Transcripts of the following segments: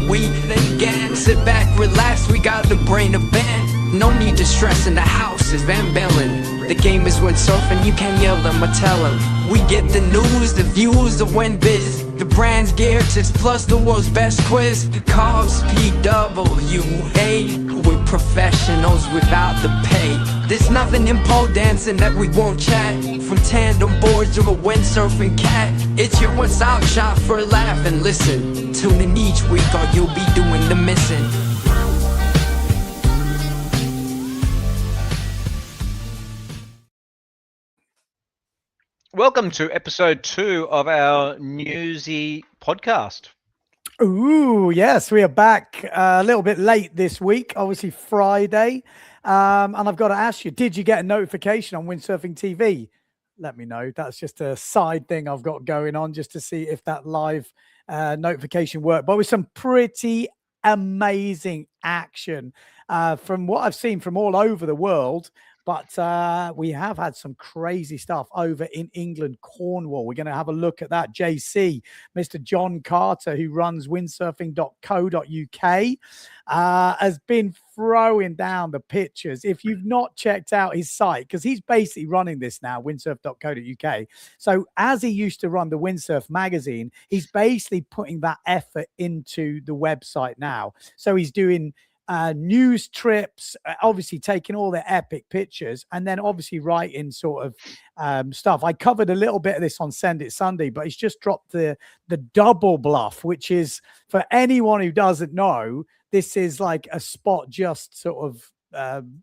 we again. Sit back, relax, we got the brain of band. No need to stress in the house, is Van Bellen. The game is windsurfing, you can't yell them or tell them. We get the news, the views, the win biz. The brand's gear, tips plus the world's best quiz. The cause PWA. We're professionals without the pay. There's nothing in pole dancing that we won't chat. From tandem boards to a windsurfing cat. It's your one-stop shop for a laugh and listen. Tune in each week or you'll be doing the missing. Welcome to episode 2 of our Newsy podcast. Ooh, yes, we are back a little bit late this week, obviously Friday. And I've got to ask you, did you get a notification on Windsurfing TV? Let me know. That's just a side thing I've got going on just to see if that live notification worked. But with some pretty amazing action from what I've seen from all over the world. But we have had some crazy stuff over in England, Cornwall. We're going to have a look at that. JC, Mr. John Carter, who runs windsurfing.co.uk, has been throwing down the pictures. If you've not checked out his site, because he's basically running this now, windsurf.co.uk. So as he used to run the Windsurf magazine, he's basically putting that effort into the website now. So he's doing news trips, obviously taking all the epic pictures, and then obviously writing sort of stuff. I covered a little bit of this on Send It Sunday, but he's just dropped the double Bluff, which is, for anyone who doesn't know, this is like a spot just sort of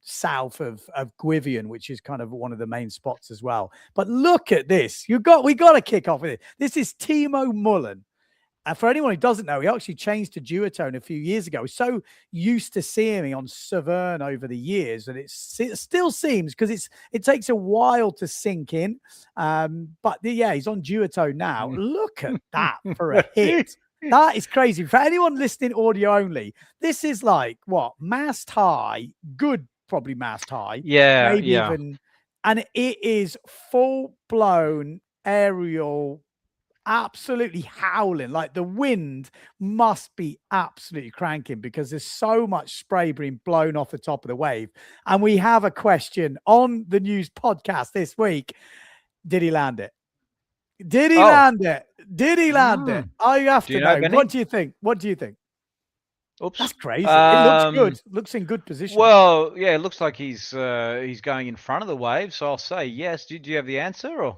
south of Gwyvion, which is kind of one of the main spots as well. But look at this. We got to kick off with it. This is Timo Mullen. For anyone who doesn't know, he actually changed to duotone a few years ago. We're so used to seeing him on Severn over the years, and it still seems, because it takes a while to sink in. But yeah, he's on duotone now. Look at that for a hit. That is crazy. For anyone listening audio only, this is like what, mast high, good, probably mast high. Yeah, maybe yeah. even, and it is full blown aerial. Absolutely howling. Like the wind must be absolutely cranking because there's so much spray being blown off the top of the wave. And we have a question on the news podcast this week. Did he land it? Did he land it? Did he land it? I have to know. What do you think? What do you think? Oops. That's crazy. It looks good. Looks in good position. Well, yeah, it looks like he's going in front of the wave. So I'll say yes. Do you have the answer or?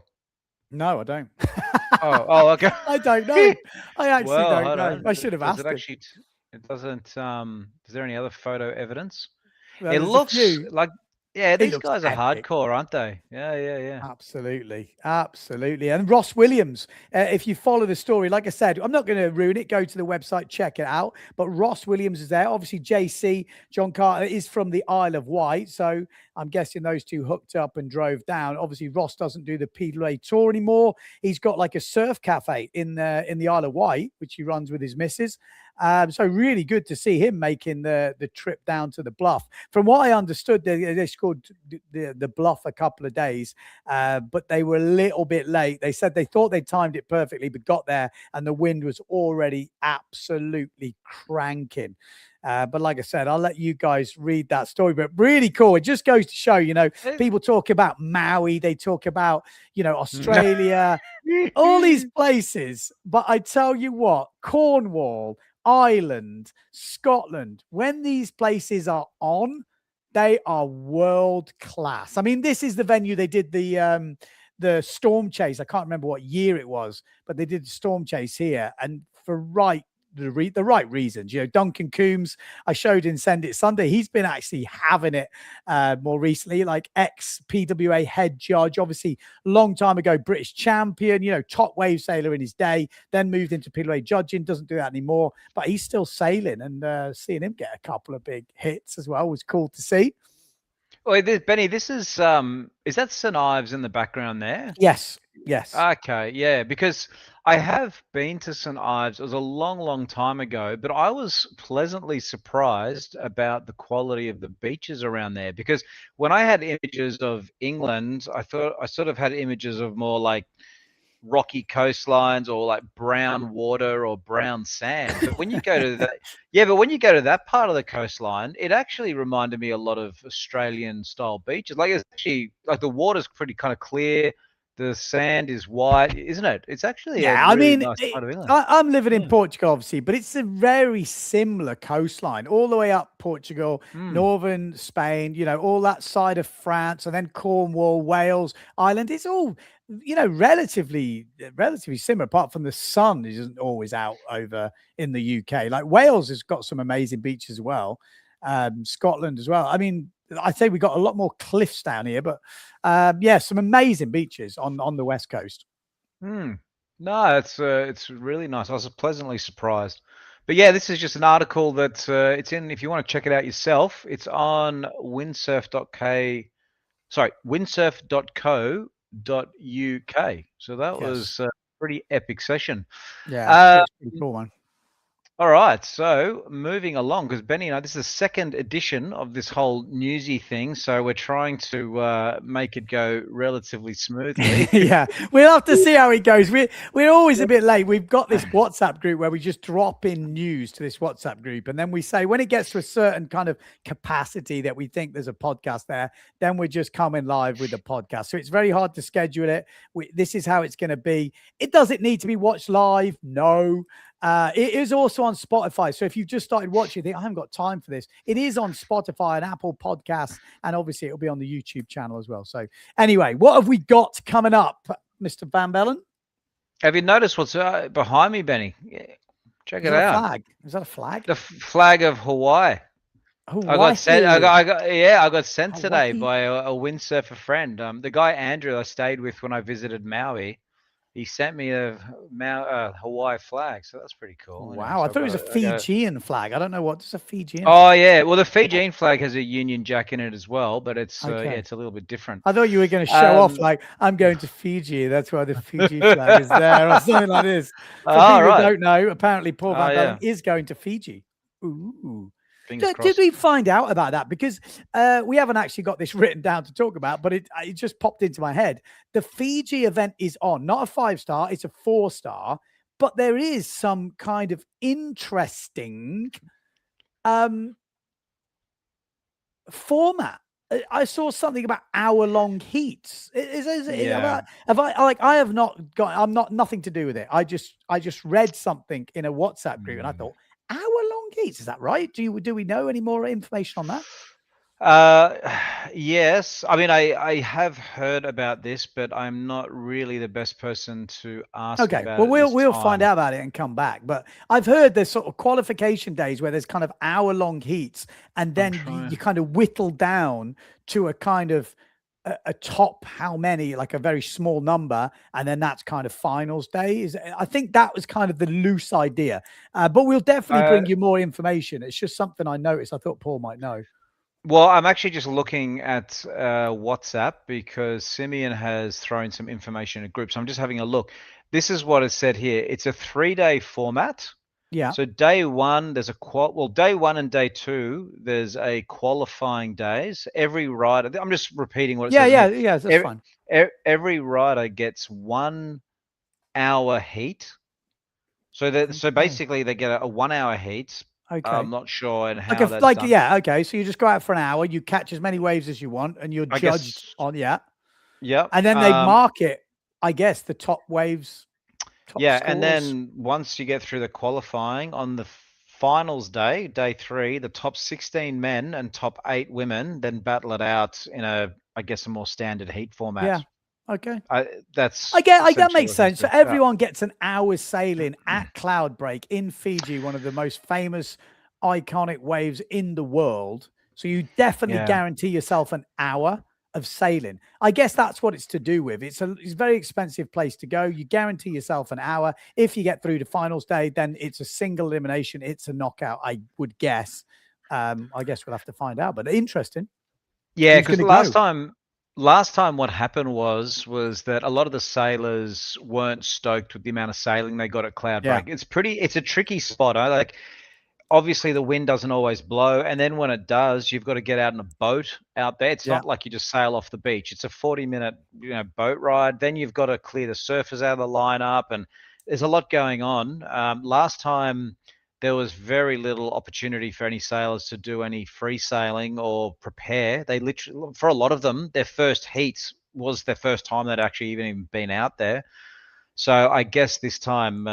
No, I don't. Oh, okay. I don't know. I actually don't know. I should have asked him. It doesn't. Is there any other photo evidence? Well, it looks like, yeah, these guys are epic. Hardcore, aren't they? Yeah. Absolutely. And Ross Williams, if you follow the story, like I said, I'm not going to ruin it. Go to the website, check it out. But Ross Williams is there. Obviously, JC, John Carter, is from the Isle of Wight. So I'm guessing those two hooked up and drove down. Obviously, Ross doesn't do the PWA tour anymore. He's got like a surf cafe in the Isle of Wight, which he runs with his missus. So really good to see him making the trip down to the Bluff. From what I understood, they scored the Bluff a couple of days, but they were a little bit late. They said they thought they timed it perfectly, but got there and the wind was already absolutely cranking. But like I said, I'll let you guys read that story. But really cool. It just goes to show, people talk about Maui. They talk about, Australia, all these places. But I tell you what, Cornwall, Ireland, Scotland, when these places are on, they are world class. I mean, this is the venue they did the storm chase. I can't remember what year it was, but they did the storm chase here, and for the right reasons. Duncan Coombs, I showed in Send It Sunday, he's been actually having it more recently, like ex-PWA head judge, obviously long time ago British champion, top wave sailor in his day, then moved into PWA judging, doesn't do that anymore, but he's still sailing, and seeing him get a couple of big hits as well was cool to see. Well, Benny, this is that St. Ives in the background there? Yes. Okay, yeah, because I have been to St. Ives. It was a long, long time ago, but I was pleasantly surprised about the quality of the beaches around there, because when I had images of England, I thought I sort of had images of more like rocky coastlines or like brown water or brown sand. But when you go to that, but when you go to that part of the coastline, it actually reminded me a lot of Australian style beaches. Like it's actually like the water's pretty kind of clear. The sand is white, isn't it? It's actually a Yeah, I really mean, nice part of England. I'm living in Portugal, obviously, but it's a very similar coastline all the way up Portugal, northern Spain, you know, all that side of France, and then Cornwall, Wales, Ireland. It's all, you know, relatively similar, apart from the sun isn't always out over in the UK. Like Wales has got some amazing beaches as well, Scotland as well. I mean, I'd say we got a lot more cliffs down here, but yeah, some amazing beaches on the west coast. No, it's really nice. I was pleasantly surprised. But yeah, this is just an article that it's in. If you want to check it out yourself, it's on windsurf.co.uk. So that was a pretty epic session. Yeah, it's pretty cool one. All right, so moving along, because Benny and I, this is the second edition of this whole newsy thing, so we're trying to make it go relatively smoothly. Yeah, we'll have to see how it goes. We're always a bit late. We've got this WhatsApp group where we just drop in news to this WhatsApp group, and then we say when it gets to a certain kind of capacity that we think there's a podcast there, then we're just coming live with the podcast. So it's very hard to schedule it. This is how it's going to be. It doesn't need to be watched live. No. It is also on Spotify. So if you've just started watching, you think I haven't got time for this. It is on Spotify and Apple Podcasts, and obviously it'll be on the YouTube channel as well. So anyway, what have we got coming up, Mr. Van Bellen? Have you noticed what's behind me, Benny? Yeah, check it out. Flag? Is that a flag? The flag of Hawaii. Hawaii. I got sent Hawaii. Today by a windsurfer friend. The guy Andrew I stayed with when I visited Maui. He sent me a Hawaii flag, so that's pretty cool. Wow, I thought it was a Fijian flag. I don't know what does a Fijian. Oh yeah, well the Fijian flag has a Union Jack in it as well, but it's it's a little bit different. I thought you were going to show off like I'm going to Fiji. That's why the Fiji flag is there, or something like this. For people who don't know, apparently Paul Van Bellen is going to Fiji. Ooh. Did we find out about that? Because we haven't actually got this written down to talk about, but it just popped into my head. The Fiji event is on, not a 5-star, it's a 4-star, but there is some kind of interesting format. I saw something about hour-long heats. I have not got. I'm not nothing to do with it. I just read something in a WhatsApp group, and I thought hour-long heats. Is that right? Do we know any more information on that? Yes. I mean, I have heard about this, but I'm not really the best person to ask. Okay. About Well, we'll find out about it and come back. But I've heard there's sort of qualification days where there's kind of hour-long heats, and then you kind of whittle down to a kind of a top how many, like a very small number, and then that's kind of finals day. I think that was kind of the loose idea. But we'll definitely bring you more information. It's just something I noticed. I thought Paul might know. Well, I'm actually just looking at WhatsApp because Simeon has thrown some information in a group. So I'm just having a look. This is what is said here. It's a 3-day format. Yeah. So day one, there's day one and day two, there's a qualifying days. Every rider, I'm just repeating what it says. Yeah, that's fine. Every rider gets 1 hour heat. So basically they get a 1 hour heat. Okay. I'm not sure how that's done. Yeah, okay. So you just go out for an hour, you catch as many waves as you want, and you're judged on Yeah. And then they mark it, I guess, the top waves. Scores. And then once you get through the qualifying on the finals day 3, the top 16 men and top 8 women then battle it out in a more standard heat format. Yeah. Okay. That makes sense. So everyone gets an hour's sailing at Cloudbreak in Fiji, one of the most famous, iconic waves in the world. So you definitely guarantee yourself an hour of sailing. I guess that's what it's to do with. It's a very expensive place to go. You guarantee yourself an hour. If you get through to finals day, then it's a single elimination. It's a knockout, I would guess. I guess we'll have to find out, but interesting. Yeah, because last time what happened was that a lot of the sailors weren't stoked with the amount of sailing they got at Cloudbreak. It's a tricky spot. obviously the wind doesn't always blow, and then when it does, you've got to get out in a boat out there. It's Yeah. not like you just sail off the beach. It's a 40-minute, boat ride. Then you've got to clear the surfers out of the lineup, and there's a lot going on. Last time there was very little opportunity for any sailors to do any free sailing or prepare. They literally, for a lot of them, their first heats was their first time they'd actually even been out there. So I guess this time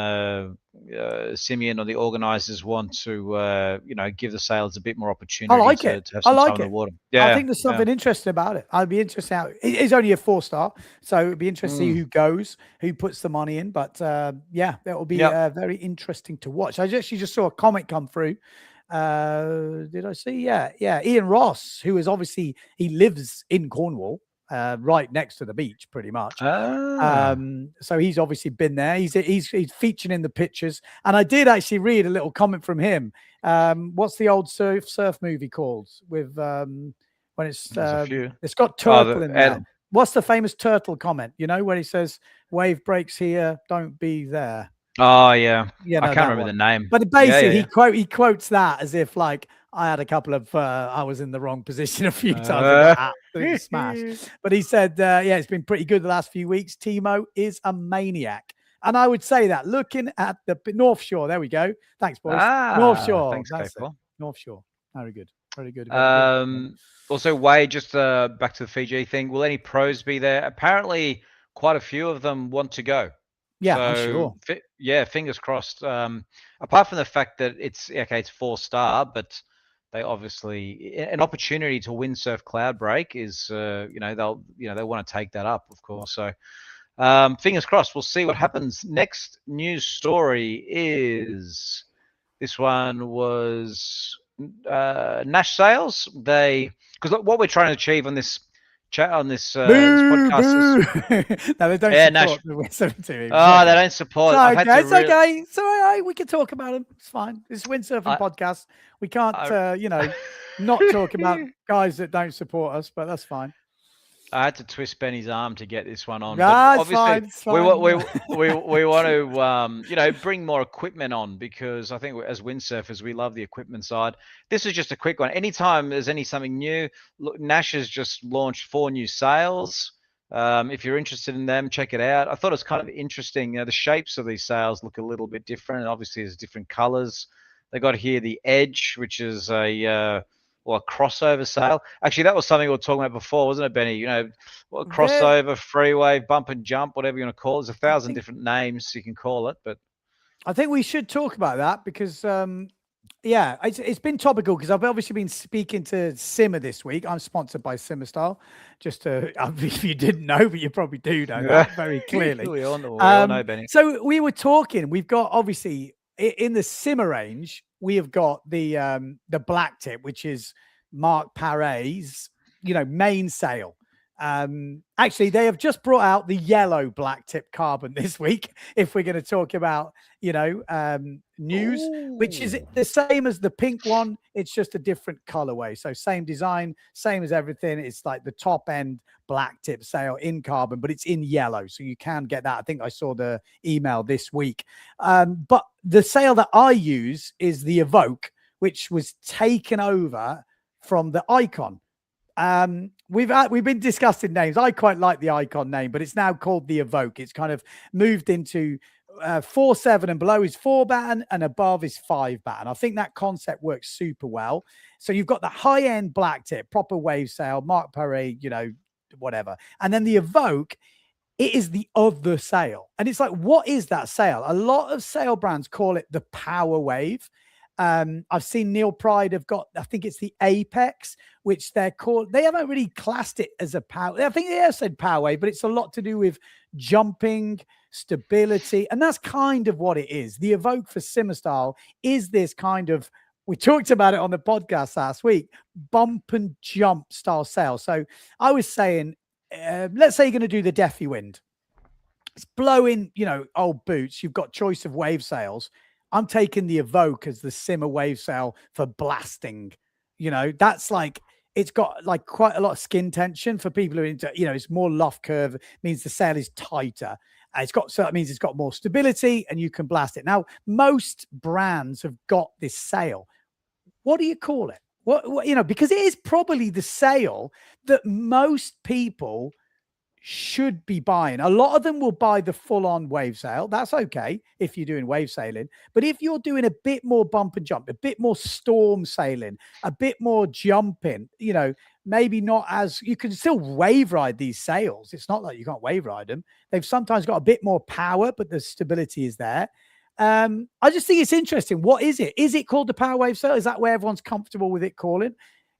Simeon or the organisers want to, give the sailors a bit more opportunity I like to it. have I some like time in it. the water. Yeah, I think there's something interesting about it. I'd be interested how it's only a 4-star, so it'd be interesting to see who goes, who puts the money in. But yeah, that will be very interesting to watch. I actually just saw a comment come through. Did I see? Yeah. Ian Ross, who is obviously he lives in Cornwall. Right next to the beach, pretty much. So he's obviously been there. He's featured in the pictures, and I did actually read a little comment from him. What's the old surf movie called with when it's got turtle in there? What's the famous turtle comment? Where he says, "Wave breaks here, don't be there." Oh yeah, I can't remember the name. But basically, he quotes that as if like I had a couple of I was in the wrong position a few times and got absolutely smashed. But he said, it's been pretty good the last few weeks. Timo is a maniac. And I would say that looking at the North Shore, there we go. Thanks, boys. North Shore. Thanks, people. North Shore. Very good. Very good. Also, Wade, just back to the Fiji thing. Will any pros be there? Apparently, quite a few of them want to go. Yeah, I'm sure. Fingers crossed. Apart from the fact that it's 4-star, but they obviously an opportunity to windsurf cloud break is they want to take that up, of course. So fingers crossed. We'll see what happens. Next news story is this one was Nash sales. Because what we're trying to achieve on this chat on this podcast. No, they don't support the windsurfing team. Oh, they don't support. It's okay. It's all right. We can talk about them. It's fine. It's a windsurfing podcast. We can't, not talk about guys that don't support us, but that's fine. I had to twist Benny's arm to get this one on. Nah, but obviously, we want to, bring more equipment on because I think as windsurfers, we love the equipment side. This is just a quick one. Anytime there's something new, look, Nash has just launched 4 new sails. If you're interested in them, check it out. I thought it was kind of interesting. The shapes of these sails look a little bit different. And obviously, there's different colors. They got here the Edge, which is a crossover sail. Actually, that was something we were talking about before, wasn't it, Benny? Crossover, freewave, bump and jump, whatever you want to call it. There's 1,000 different names you can call it. But I think we should talk about that because, it's been topical because I've obviously been speaking to Simmer this week. I'm sponsored by Simmer Style. Just to, if you didn't know, but you probably do know that very clearly. we all know, Benny. So we were talking. We've got obviously in the Simmer range. We have got the black tip, which is Mark Paray's, main sail. Actually, they have just brought out the yellow black tip carbon this week. If we're going to talk about, news, which is the same as the pink one. It's just a different colorway. So same design, same as everything. It's like the top end black tip sail in carbon, but it's in yellow. So you can get that. I think I saw the email this week. But the sail that I use is the Evoke, which was taken over from the Icon. We've been discussing names. I quite like the Icon name, but it's now called the Evoke. It's kind of moved into 4.7 and below is 4 batten and above is 5 batten. I think that concept works super well. So you've got the high end black tip, proper wave sail, Mark Paré, whatever. And then the Evoke, it is the other sail. And it's like, what is that sail? A lot of sail brands call it the Power Wave. I've seen Neil Pride have got, I think it's the Apex, which they haven't really classed it as a power. I think they have said Power Wave, but it's a lot to do with jumping, stability. And that's kind of what it is. The Evoke for Simmer Style is this kind of, we talked about it on the podcast last week, bump and jump style sail. So I was saying, let's say you're going to do the Deafy Wind. It's blowing, old boots. You've got choice of wave sails. I'm taking the Evoke as the Simmer wave sail for blasting. That's like, it's got like quite a lot of skin tension for people who are into, it's more loft curve, means the sail is tighter. So that means it's got more stability and you can blast it. Now, most brands have got this sail. What do you call it? What because it is probably the sail that most people should be buying. A lot of them will buy the full-on wave sail. That's okay if you're doing wave sailing. But if you're doing a bit more bump and jump, a bit more storm sailing, a bit more jumping, maybe not as, you can still wave ride these sails. It's not like you can't wave ride them. They've sometimes got a bit more power, but the stability is there. I just think it's interesting. What is it? Is it called the power wave sail? Is that where everyone's comfortable with it calling?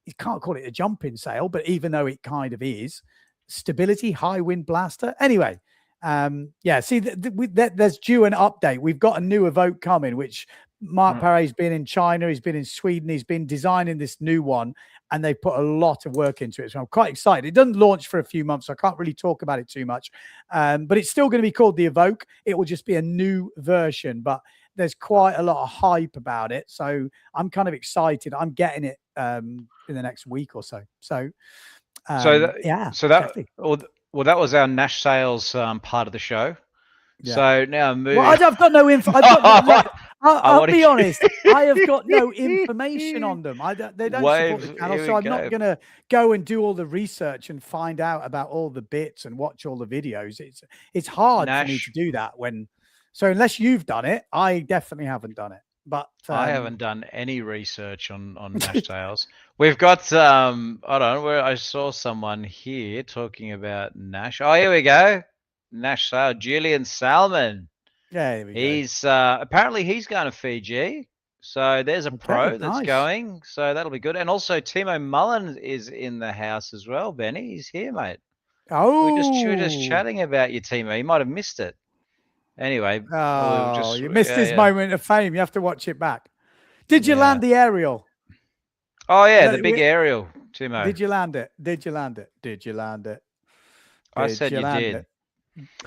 You can't call it a jumping sail, but even though it kind of is, stability, high wind blaster. Anyway, see, there's due an update. We've got a new Evoke coming, which Mark Parre's been in China, he's been in Sweden, he's been designing this new one, and they put a lot of work into it. So I'm quite excited. It doesn't launch for a few months, so I can't really talk about it too much. But it's still going to be called the Evoke. It will just be a new version, but there's quite a lot of hype about it. So I'm kind of excited. I'm getting it in the next week or so. So that was our Nash sales part of the show. Yeah. So now moving. Well, I've got no info. I'll be honest. I have got no information on them. They don't support the channel, so I'm not going to go and do all the research and find out about all the bits and watch all the videos. It's hard for me to do that So unless you've done it, I definitely haven't done it. But I haven't done any research on Nash sales. We've got I don't know where I saw someone here talking about Nash. Oh, here we go. Nash sale, Julian Salmon. Yeah, here we he's apparently he's going to Fiji. So there's a pro that's going. So that'll be good. And also Timo Mullen is in the house as well, Benny. He's here, mate. Oh, we're just chatting about you, Timo. You might have missed it. Anyway, you missed this moment of fame. You have to watch it back. Did you land the aerial? Oh yeah, the big aerial, Timo. Did you land it? Did you land it? Did you land it? I said you did.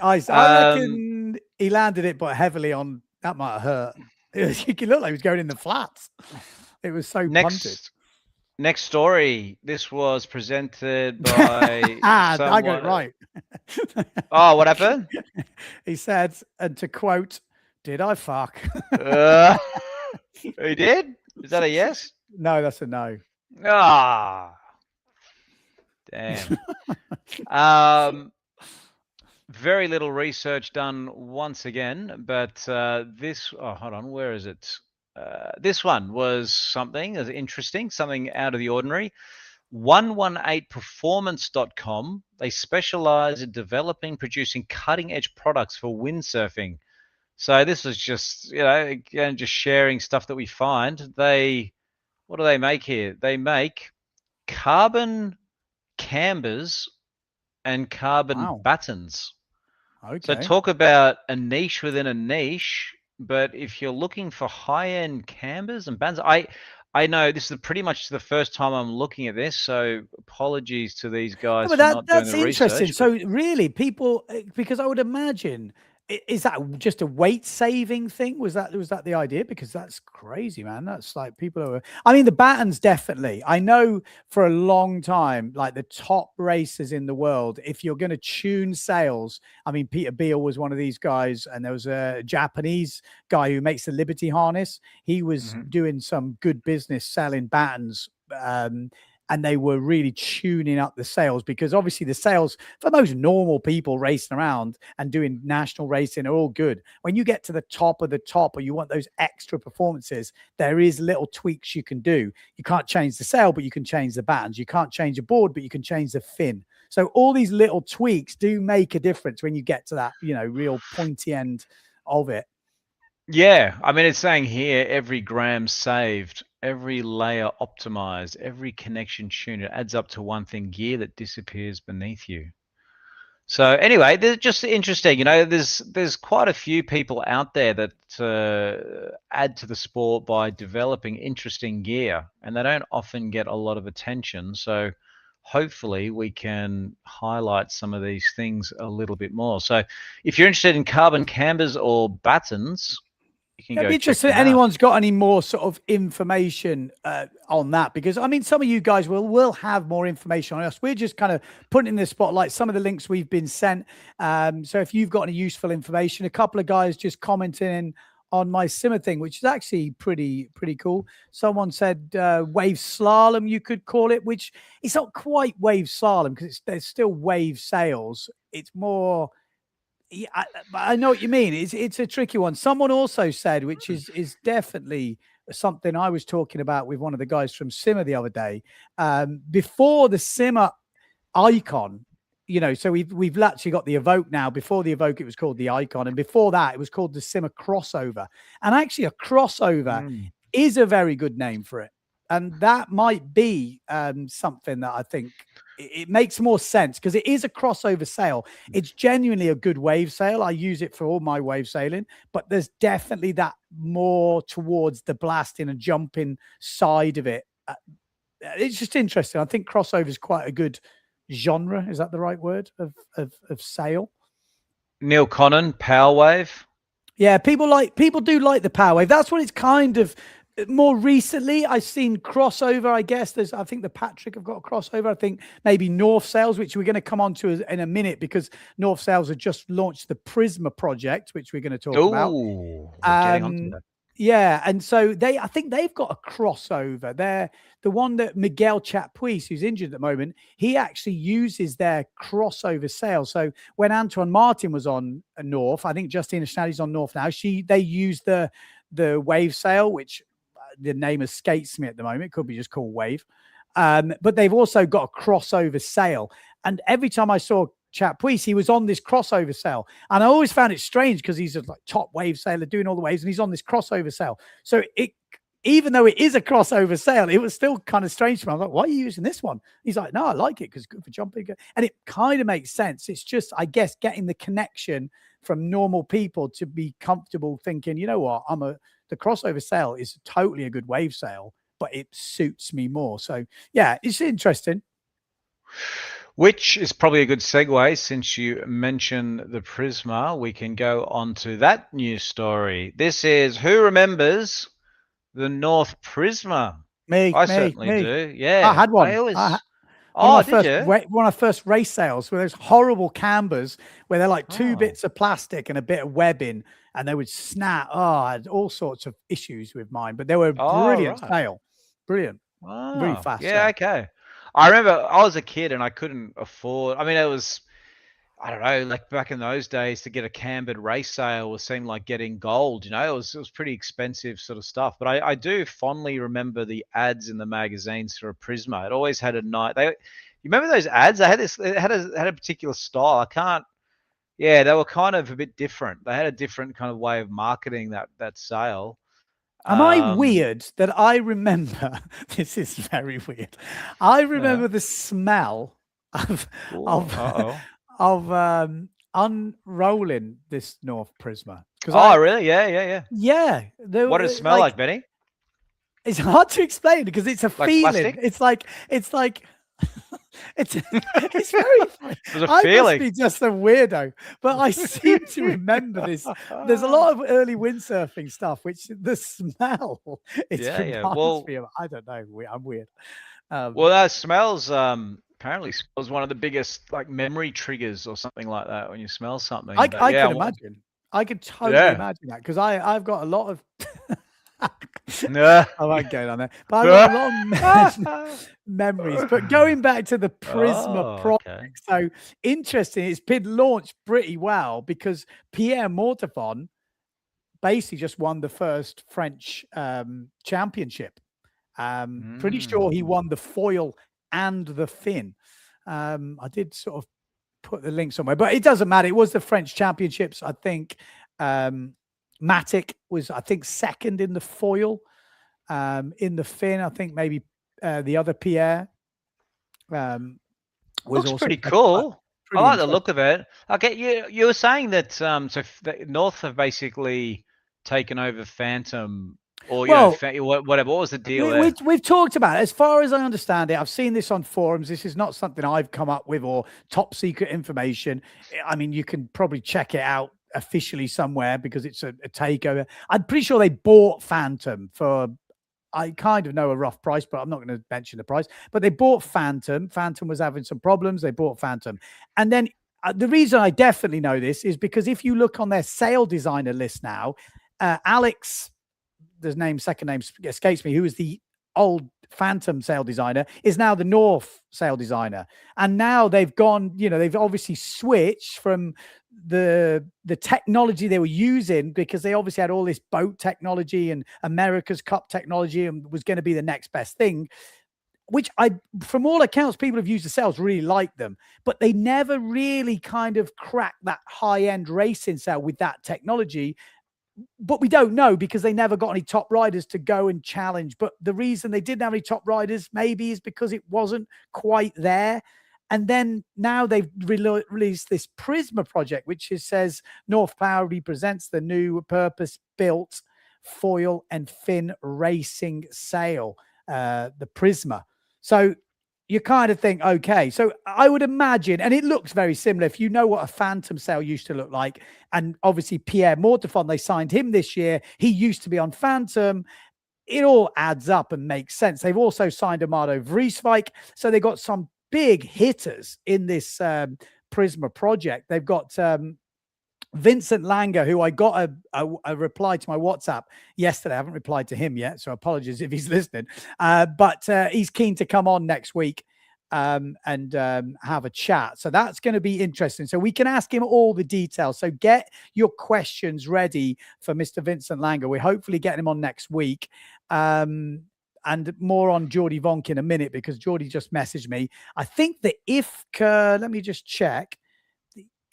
I reckon he landed it, but heavily on. That might have hurt. You could look like he was going in the flats. It was so punted. Next story. This was presented by I got it right. Oh, what happened? He said, and to quote, "Did I fuck?" He did? Is that a yes? No, that's a no. Ah, damn. Very little research done once again, but this. Oh, hold on. Where is it? This one was something interesting, something out of the ordinary. 118performance.com. They specialize in developing, producing cutting-edge products for windsurfing. So this is just, again, just sharing stuff that we find. What do they make here? They make carbon Cambers and carbon Battens. Okay. So talk about a niche within a niche. But if you're looking for high-end Cambers and Battens, I know this is pretty much the first time I'm looking at this, so apologies to these guys for not doing the research. That's interesting. So really, people, because I would imagine, is that just a weight-saving thing? Was that the idea? Because that's crazy, man. That's like the Battens, definitely. I know for a long time, like the top racers in the world, if you're going to tune sails, Peter Beale was one of these guys, and there was a Japanese guy who makes the Liberty harness. He was doing some good business selling Battens, and they were really tuning up the sails, because obviously the sails for most normal people racing around and doing national racing are all good. When you get to the top of the top, or you want those extra performances, there is little tweaks you can do. You can't change the sail, but you can change the Battens. You can't change a board, but you can change the fin. So all these little tweaks do make a difference when you get to that, real pointy end of it. Yeah, it's saying here, every gram saved, every layer optimized, every connection tuned, it adds up to one thing: gear that disappears beneath you. So anyway, they're just interesting. There's quite a few people out there that add to the sport by developing interesting gear, and they don't often get a lot of attention. So hopefully we can highlight some of these things a little bit more. So if you're interested in carbon Cambers or Battens, you can It'd go be check interesting. them out. Anyone's got any more sort of information on that? Because I mean, some of you guys will have more information on us. We're just kind of putting in the spotlight some of the links we've been sent. So if you've got any useful information, a couple of guys just commenting on my simmer thing, which is actually pretty cool. Someone said wave slalom, you could call it, which it's not quite wave slalom because there's still wave sails. It's more. Yeah, I know what you mean. It's a tricky one. Someone also said, which is definitely something I was talking about with one of the guys from Simmer the other day. Before the Simmer icon, you know, so we've actually got the Evoke now. Before the Evoke, it was called the Icon, and before that, it was called the Simmer Crossover. And actually, a crossover is a very good name for it, and that might be something that I think. It makes more sense because it is a crossover sail. It's genuinely a good wave sail. I use it for all my wave sailing, but there's definitely that more towards the blasting and jumping side of it. It's just interesting. I think crossover is quite a good genre. Is that the right word of sail? Neil Connon, Power Wave. Yeah, people do like the Power Wave. That's what it's kind of. More recently, I've seen crossover. I guess I think the Patrick have got a crossover. I think maybe North Sails, which we're going to come on to in a minute because North Sails have just launched the Prisma project, which we're going to talk about. Getting onto that. Yeah, and so I think they've got a crossover. They're the one that Miguel Chapuis, who's injured at the moment, he actually uses their crossover sail. So when Antoine Martin was on North, I think Justina Schneider's on North now. They use the wave sail, which the name escapes me at the moment. It could be just called Wave. But they've also got a crossover sail. And every time I saw Chapuis, he was on this crossover sail. And I always found it strange because he's a like top wave sailor doing all the waves and he's on this crossover sail. So even though it is a crossover sail, it was still kind of strange to me. I was like, why are you using this one? He's like, no, I like it because it's good for jumping. And it kind of makes sense. It's just, I guess, getting the connection from normal people to be comfortable thinking, you know what, the crossover sail is totally a good wave sail, but it suits me more. So yeah, it's interesting. Which is probably a good segue since you mentioned the Prisma. We can go on to that news story. This is who remembers the North Prisma? I certainly do. Yeah, I had one. One of the first race sails where there's horrible cambers where they're like two bits of plastic and a bit of webbing, and they would snap. I had all sorts of issues with mine, but they were brilliant sail. Brilliant. Really fast. Yeah, sail. Okay. I remember I was a kid and I couldn't afford. I mean, it was, I don't know, like back in those days to get a cambered race sail seemed like getting gold. You know, it was pretty expensive sort of stuff. But I do fondly remember the ads in the magazines for a Prisma. It always had a night. You remember those ads? They had this. It had a particular style. I can't. Yeah, they were kind of a bit different. They had a different kind of way of marketing that sail. Am I weird that I remember? This is very weird. I remember the smell of unrolling this North Prisma. Really? Yeah. Yeah. What does it smell like, Benny? It's hard to explain because it's a feeling. Plastic? It's like it's very funny. I must be just a weirdo, but I seem to remember this. There's a lot of early windsurfing stuff, which the smell is I don't know. I'm weird. Well, that smells apparently smells one of the biggest like memory triggers or something like that when you smell something. I can imagine. I could totally imagine that because I've got a lot of. I won't go on there, but I've got a lot of memories. But going back to the Prisma project, so interesting. It's been launched pretty well because Pierre Mortefon basically just won the first French championship. Pretty sure he won the foil and the fin. I did sort of put the link somewhere, but it doesn't matter. It was the French championships, I think. Matic was, I think, second in the foil. In the fin, I think maybe the other Pierre was looks also pretty cool. I like the look of it. Okay, you were saying that North have basically taken over Phantom, or whatever. What was the deal there? We've talked about it. As far as I understand it, I've seen this on forums. This is not something I've come up with or top secret information. I mean, you can probably check it out officially somewhere because it's a takeover. I'm pretty sure they bought Phantom for, I kind of know a rough price, but I'm not going to mention the price. But they bought Phantom. Phantom was having some problems. They bought Phantom. And then the reason I definitely know this is because if you look on their sale designer list now, Alex, the second name escapes me, who was the old Phantom sale designer, is now the North sale designer. And now they've gone, they've obviously switched from the technology they were using, because they obviously had all this boat technology and America's Cup technology and was going to be the next best thing, which from all accounts, people have used the sails, really like them, but they never really kind of cracked that high-end racing sail with that technology. But we don't know because they never got any top riders to go and challenge. But the reason they didn't have any top riders maybe is because it wasn't quite there. And then now they've released this Prisma project, which says North proudly presents the new purpose-built foil and fin racing sail, the Prisma. So you kind of think, okay, so I would imagine, and it looks very similar, if you know what a Phantom sail used to look like, and obviously Pierre Mortefond, they signed him this year. He used to be on Phantom. It all adds up and makes sense. They've also signed Amado Vrieswijk, so they got some big hitters in this Prisma project. They've got Vincent Langer, who I got a reply to my WhatsApp yesterday. I haven't replied to him yet, so apologies if he's listening. But he's keen to come on next week and have a chat. So that's going to be interesting. So we can ask him all the details. So get your questions ready for Mr. Vincent Langer. We're hopefully getting him on next week. And more on Jordi Vonk in a minute, because Jordi just messaged me. I think the IFCA, let me just check.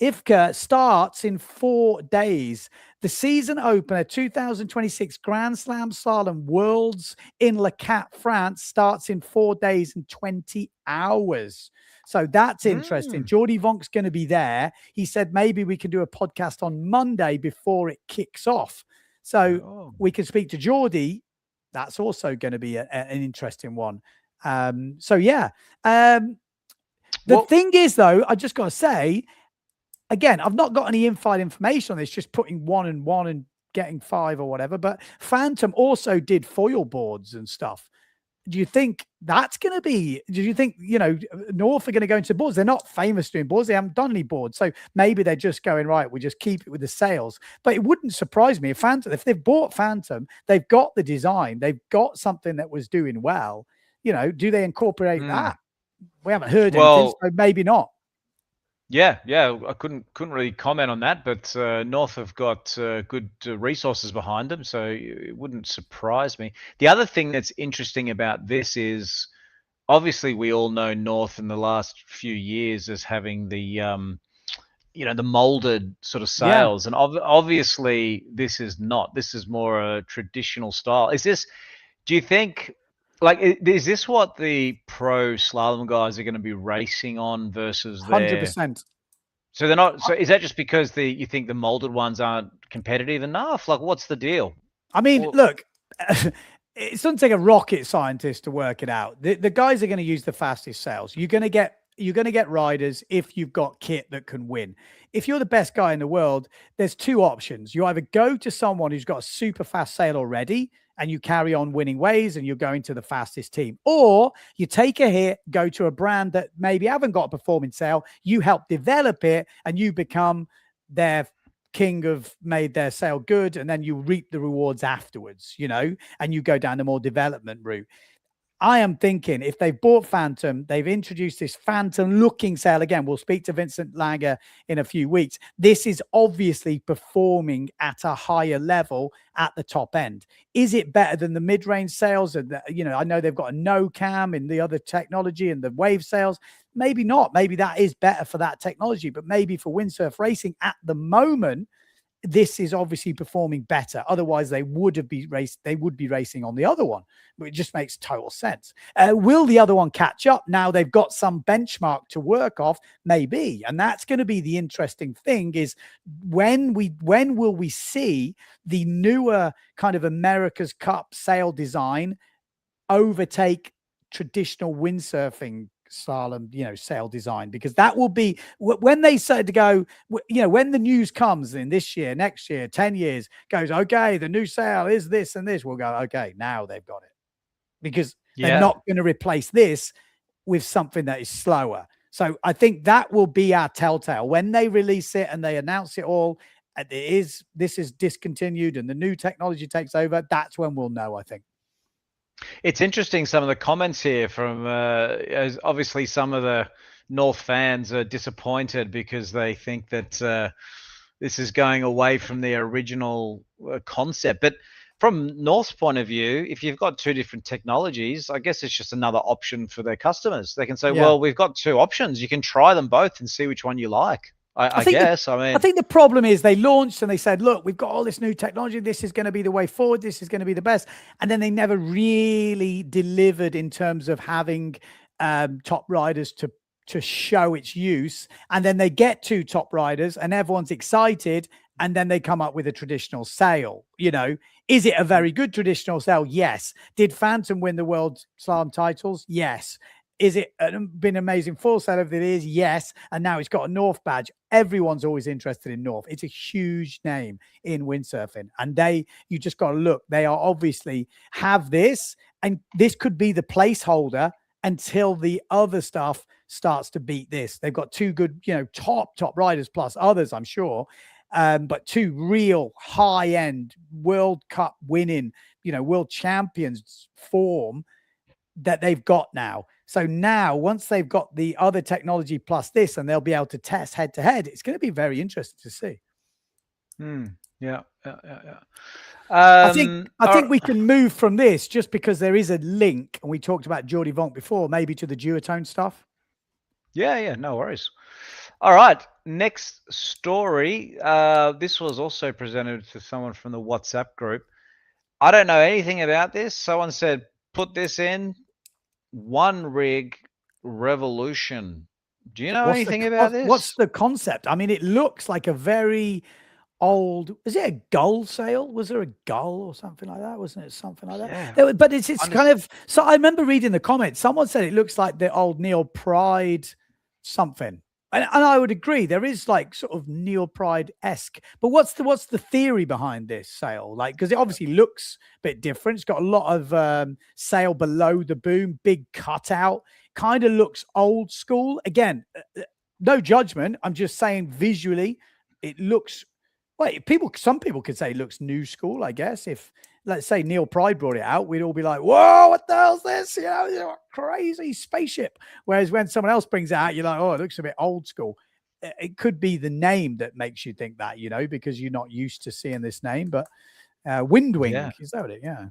IFCA starts in 4 days. The season opener 2026 Grand Slam Slalom Worlds in Le Cap, France starts in 4 days and 20 hours. So that's interesting. Jordi Vonk's going to be there. He said maybe we can do a podcast on Monday before it kicks off. So we can speak to Jordi. That's also going to be an interesting one. The thing is, though, I just got to say, again, I've not got any inside information on this, just putting 1 and 1 and getting 5 or whatever. But Phantom also did foil boards and stuff. Do you think that's going to be, do you think, North are going to go into boards? They're not famous doing boards. They haven't done any boards. So maybe they're just going, right, we just keep it with the sails. But it wouldn't surprise me if they've bought Phantom, they've got the design, they've got something that was doing well. Do they incorporate that? We haven't heard anything, so maybe not. Yeah, I couldn't really comment on that, but North have got good resources behind them, so it wouldn't surprise me. The other thing that's interesting about this is, obviously, we all know North in the last few years as having the the molded sort of sails, and obviously this is not. This is more a traditional style. Do you think? Is this what the pro slalom guys are going to be racing on versus 100%? So they're not. So is that just because you think the molded ones aren't competitive enough? What's the deal? I mean, look, it doesn't take a rocket scientist to work it out. The guys are going to use the fastest sails. You're going to get riders if you've got kit that can win. If you're the best guy in the world, there's 2 options. You either go to someone who's got a super fast sail already, and you carry on winning ways and you're going to the fastest team. Or you take a hit, go to a brand that maybe haven't got a performing sail, you help develop it, and you become their king of made their sail good, and then you reap the rewards afterwards, and you go down the more development route. I am thinking if they've bought Phantom, they've introduced this Phantom looking sail again. We'll speak to Vincent Langer in a few weeks. This is obviously performing at a higher level at the top end. Is it better than the mid-range sails? And I know they've got a no cam in the other technology and the wave sails. Maybe not. Maybe that is better for that technology, but maybe for windsurf racing at the moment, this is obviously performing better. Otherwise, they would be racing on the other one. It just makes total sense. Will the other one catch up? Now they've got some benchmark to work off, maybe. And that's going to be the interesting thing, is when will we see the newer kind of America's Cup sail design overtake traditional windsurfing slalom, sail design, because that will be when they said to go, when the news comes in this year, next year, 10 years, goes, okay, the new sail is this and this, we'll go, okay, now they've got it, because they're not going to replace this with something that is slower. So I think that will be our telltale when they release it and they announce it all. This is discontinued and the new technology takes over. That's when we'll know, I think. It's interesting, some of the comments here from as obviously some of the North fans are disappointed because they think that this is going away from the original concept. But from North's point of view, if you've got two different technologies, I guess it's just another option for their customers. They can say, well, we've got two options. You can try them both and see which one you like. I guess. I think the problem is they launched and they said, look, we've got all this new technology. This is going to be the way forward. This is going to be the best. And then they never really delivered in terms of having top riders to show its use. And then they get two top riders and everyone's excited. And then they come up with a traditional sail. Is it a very good traditional sail? Yes. Did Phantom win the World Slalom titles? Yes. Is it been amazing full sail over the years? Yes. And now it's got a North badge. Everyone's always interested in North. It's a huge name in windsurfing. And you just got to look. They are obviously have this, and this could be the placeholder until the other stuff starts to beat this. They've got two good, top riders plus others, I'm sure. But two real high-end World Cup winning, world champions form that they've got now. So now, once they've got the other technology plus this, and they'll be able to test head to head, it's going to be very interesting to see. Yeah. I think we can move from this just because there is a link, and we talked about Jordi Vonk before, maybe to the duotone stuff. Yeah, no worries. All right, next story. This was also presented to someone from the WhatsApp group. I don't know anything about this. Someone said, put this in. One rig revolution. Do you know anything about this? What's the concept? I mean, it looks like a very old. Is it a gull sail? Was there a gull or something like that? Wasn't it something like that? Yeah. But it's kind of. So I remember reading the comments. Someone said it looks like the old Neil Pride something. And I would agree, there is like sort of Neil Pride-esque. But what's the theory behind this sail? Like, because it obviously looks a bit different. It's got a lot of sail below the boom, big cutout. Kind of looks old school. Again, no judgment. I'm just saying visually, it looks. Well, some people could say it looks new school. I guess if, let's say, Neil Pride brought it out, we'd all be like, whoa, what the hell's this? Crazy spaceship. Whereas when someone else brings it out, you're like, oh, it looks a bit old school. It could be the name that makes you think that, because you're not used to seeing this name. But Windwing, is that what it? Yeah.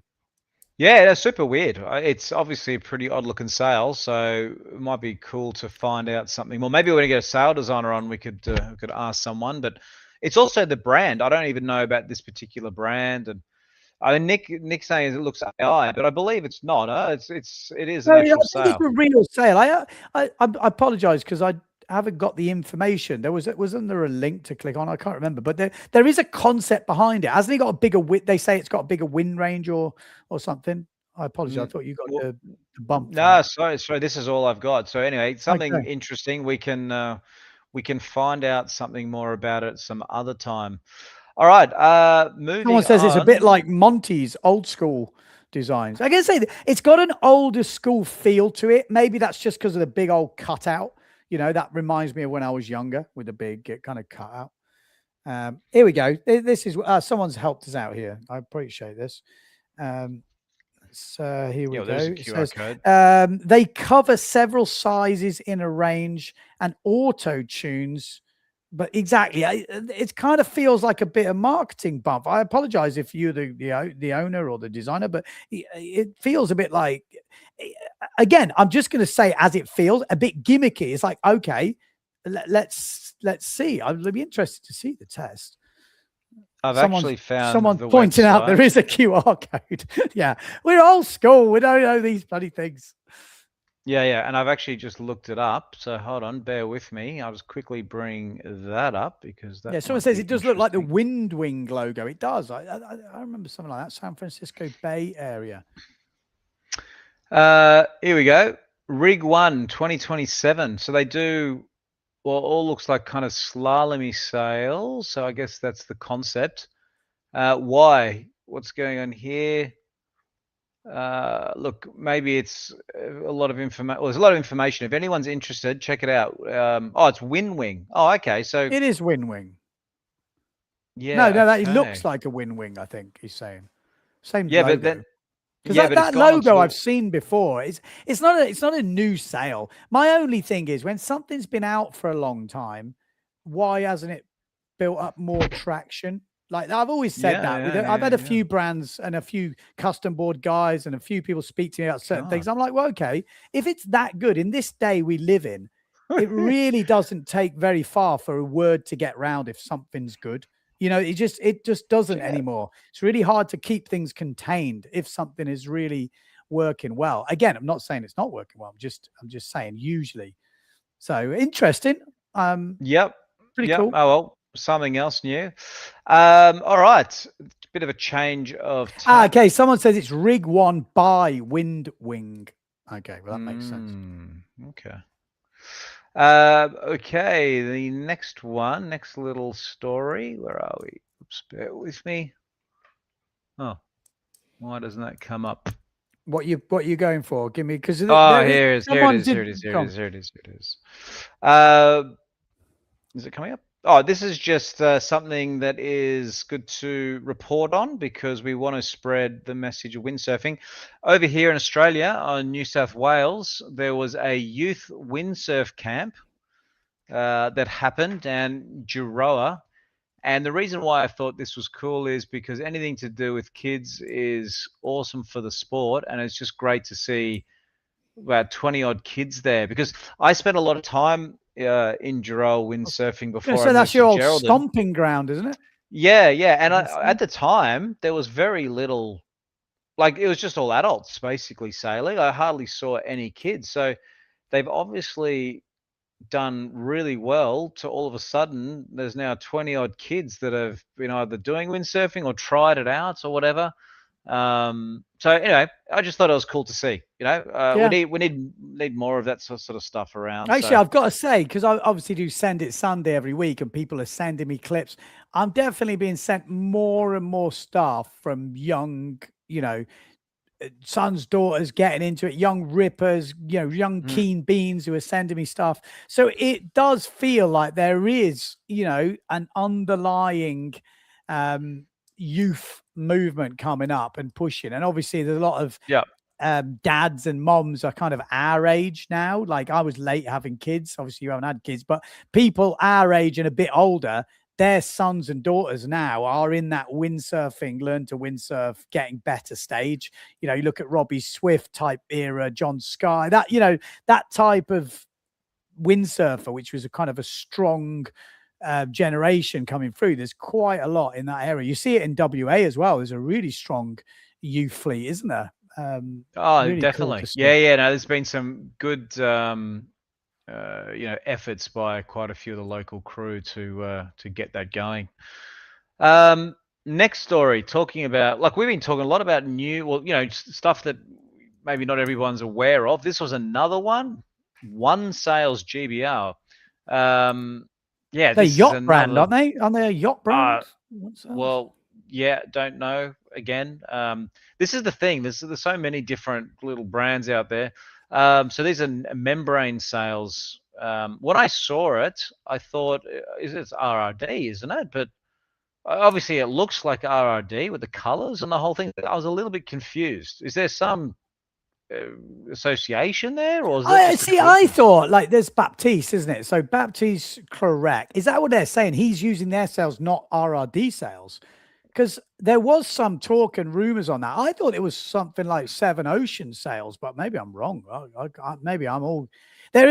Yeah, that's super weird. It's obviously a pretty odd looking sail, so it might be cool to find out something more. Maybe when we get a sail designer on, we could ask someone. But it's also the brand. I don't even know about this particular brand. And I mean, Nick saying it looks AI, but I believe it's not. It is an actual sail. It's a real sail. I apologize because I haven't got the information. Wasn't there a link to click on? I can't remember, but there is a concept behind it. Hasn't he got a bigger They say it's got a bigger wind range or something. I apologize. I thought you got the bump. No, sorry. This is all I've got. So anyway, something interesting. We can find out something more about it some other time. All right. Moving. Someone says it's a bit like Monty's old school designs. I can say it's got an older school feel to it. Maybe that's just because of the big old cutout. That reminds me of when I was younger with the big kind of cutout. Here we go. This is someone's helped us out here. I appreciate this. So here we go. There's a QR code. They cover several sizes in a range and auto tunes. But exactly, it kind of feels like a bit of marketing bump. I apologize if you're the owner or the designer, but it feels a bit like, again, I'm just going to say as it feels, a bit gimmicky. It's like, okay, let's see. I'd be interested to see the test. Actually found someone pointing out there is a QR code. Yeah, we're old school. We don't know these bloody things. Yeah, and I've actually just looked it up. So hold on, bear with me. I'll just quickly bring that up because that. Yeah, someone says it does look like the Windwing logo. It does. I remember something like that. San Francisco Bay Area. Here we go. Rig 1 2027. So they do, well, all looks like kind of slalomy sails. So I guess that's the concept. Why? What's going on here? Look, maybe it's a lot of information. Well, there's a lot of information. If anyone's interested, check it out. Oh, it's Windwing. Oh, okay. So It is Windwing. yeah, No, that it okay. looks like a Windwing, I think he's saying. Same Yeah, logo. but then Because yeah, but that it's gone logo onto I've seen before. It's not a new sail. My only thing is when something's been out for a long time, why hasn't it built up more traction? Like I've always said that. I've had a few brands and a few custom board guys and a few people speak to me about certain things. I'm like, well, okay, if it's that good in this day we live in, it really doesn't take very far for a word to get round if something's good. You know, it just doesn't anymore. It's really hard to keep things contained if something is really working well. Again, I'm not saying it's not working well. I'm just saying usually. So interesting. Yep. Pretty cool. Oh well, something else new. All right. Bit of a change of tack. Okay, someone says it's Rig 1 by Windwing. Okay, well that makes sense. Okay. Okay, the next little story. Where are we? Oops, bear with me. Oh, why doesn't that come up? What you going for? Give me because oh, here it is. Is it coming up? Oh, this is just something that is good to report on because we want to spread the message of windsurfing. Over here in Australia, on New South Wales, there was a youth windsurf camp that happened down Juroa. And the reason why I thought this was cool is because anything to do with kids is awesome for the sport. And it's just great to see about 20 odd kids there because I spent a lot of time in Juroa windsurfing before. So that's your old stomping ground, isn't it? Yeah. And at the time, there was very little, like it was just all adults basically sailing. I hardly saw any kids. So they've obviously done really well to all of a sudden there's now 20 odd kids that have been either doing windsurfing or tried it out or whatever. So anyway, I just thought it was cool to see. You know, we need more of that sort of stuff around. Actually, I've got to say, because I obviously do Send It Sunday every week, and people are sending me clips. I'm definitely being sent more and more stuff from young, you know, sons, daughters getting into it, young rippers, you know, young keen beans who are sending me stuff. So it does feel like there is, you know, an underlying youth movement coming up and pushing. And obviously there's a lot of dads and moms are kind of our age now. Like I was late having kids. Obviously you haven't had kids, but people our age and a bit older, their sons and daughters now are in that windsurfing, learn to windsurf, getting better stage. You know, you look at Robbie Swift type era, John Sky, that, you know, that type of windsurfer, which was a kind of a strong generation coming through. There's quite a lot in that area. You see it in WA as well. There's a really strong youth fleet, isn't there? Really definitely. Cool. Yeah. No, there's been some good, you know, efforts by quite a few of the local crew to get that going. Next story, talking about, like we've been talking a lot about new, well, you know, stuff that maybe not everyone's aware of. This was another one Sails GBR. Yeah, they're yacht brand, aren't they? Aren't they a yacht brand? Well, yeah, don't know. Again, this is the thing. There's so many different little brands out there. So these are membrane sails. When I saw it, I thought, it's RRD, isn't it? But obviously it looks like RRD with the colors and the whole thing. I was a little bit confused. Is there some association there, or is I thought like there's Baptiste, isn't it? So Baptiste, correct. Is that what they're saying? He's using their sails, not RRD sails? Because there was some talk and rumors on that. I thought it was something like Seven Ocean sails, but maybe I'm wrong. Maybe I'm all. There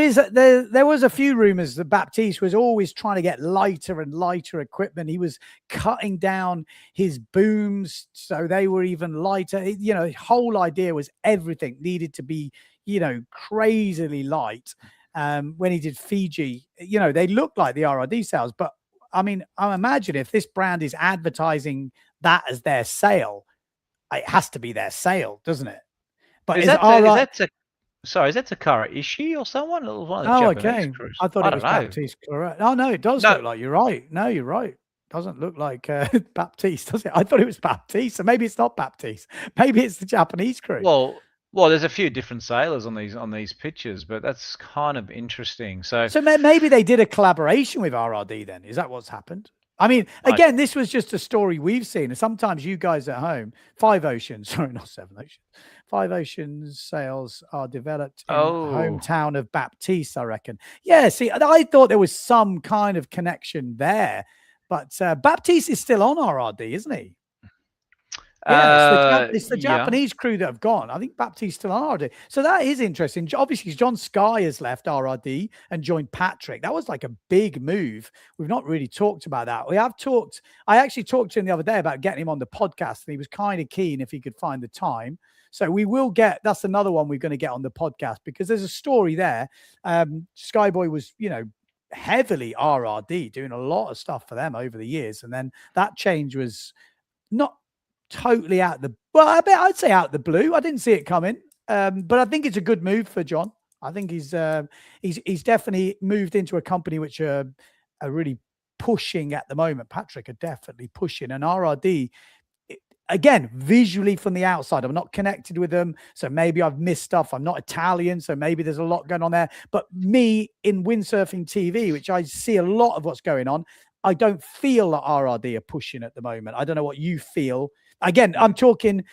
was a few rumors that Baptiste was always trying to get lighter and lighter equipment. He was cutting down his booms so they were even lighter. You know, the whole idea was everything needed to be, you know, crazily light. When he did Fiji, you know, they looked like the RRD sails, but I mean, I imagine if this brand is advertising that as their sail, it has to be their sail, doesn't it? But Sorry, is that Takara Ishii or someone? It was one of the Oh, Japanese okay. crews. I thought it was don't know. Baptiste. Correct. Oh, no, it does No. look like you're right. No, you're right. Doesn't look like Baptiste, does it? I thought it was Baptiste, so maybe it's not Baptiste. Maybe it's the Japanese crew. Well, there's a few different sailors on these pictures, but that's kind of interesting. So maybe they did a collaboration with RRD then. Is that what's happened? I mean, again, this was just a story we've seen. And sometimes you guys at home, 5 Oceans, sorry, not 7 Oceans, 5 Oceans sails are developed in the hometown of Baptiste, I reckon. Yeah, see, I thought there was some kind of connection there. But Baptiste is still on RRD, isn't he? Yeah, it's the Japanese crew that have gone. I think Baptiste's still on RRD. So that is interesting. Obviously, John Sky has left RRD and joined Patrick. That was like a big move. We've not really talked about that. I actually talked to him the other day about getting him on the podcast, and he was kind of keen if he could find the time. So we will that's another one we're going to get on the podcast, because there's a story there. Skyboy was, heavily RRD, doing a lot of stuff for them over the years. And then that change was not totally I'd say out the blue. I didn't see it coming, but I think it's a good move for John. I think he's definitely moved into a company which are really pushing at the moment. Patrick are definitely pushing, and RRD, again, visually from the outside, I'm not connected with them, so maybe I've missed stuff. I'm not Italian, so maybe there's a lot going on there. But me in Windsurfing TV, which I see a lot of what's going on, I don't feel that RRD are pushing at the moment. I don't know what you feel. Again, I'm talking,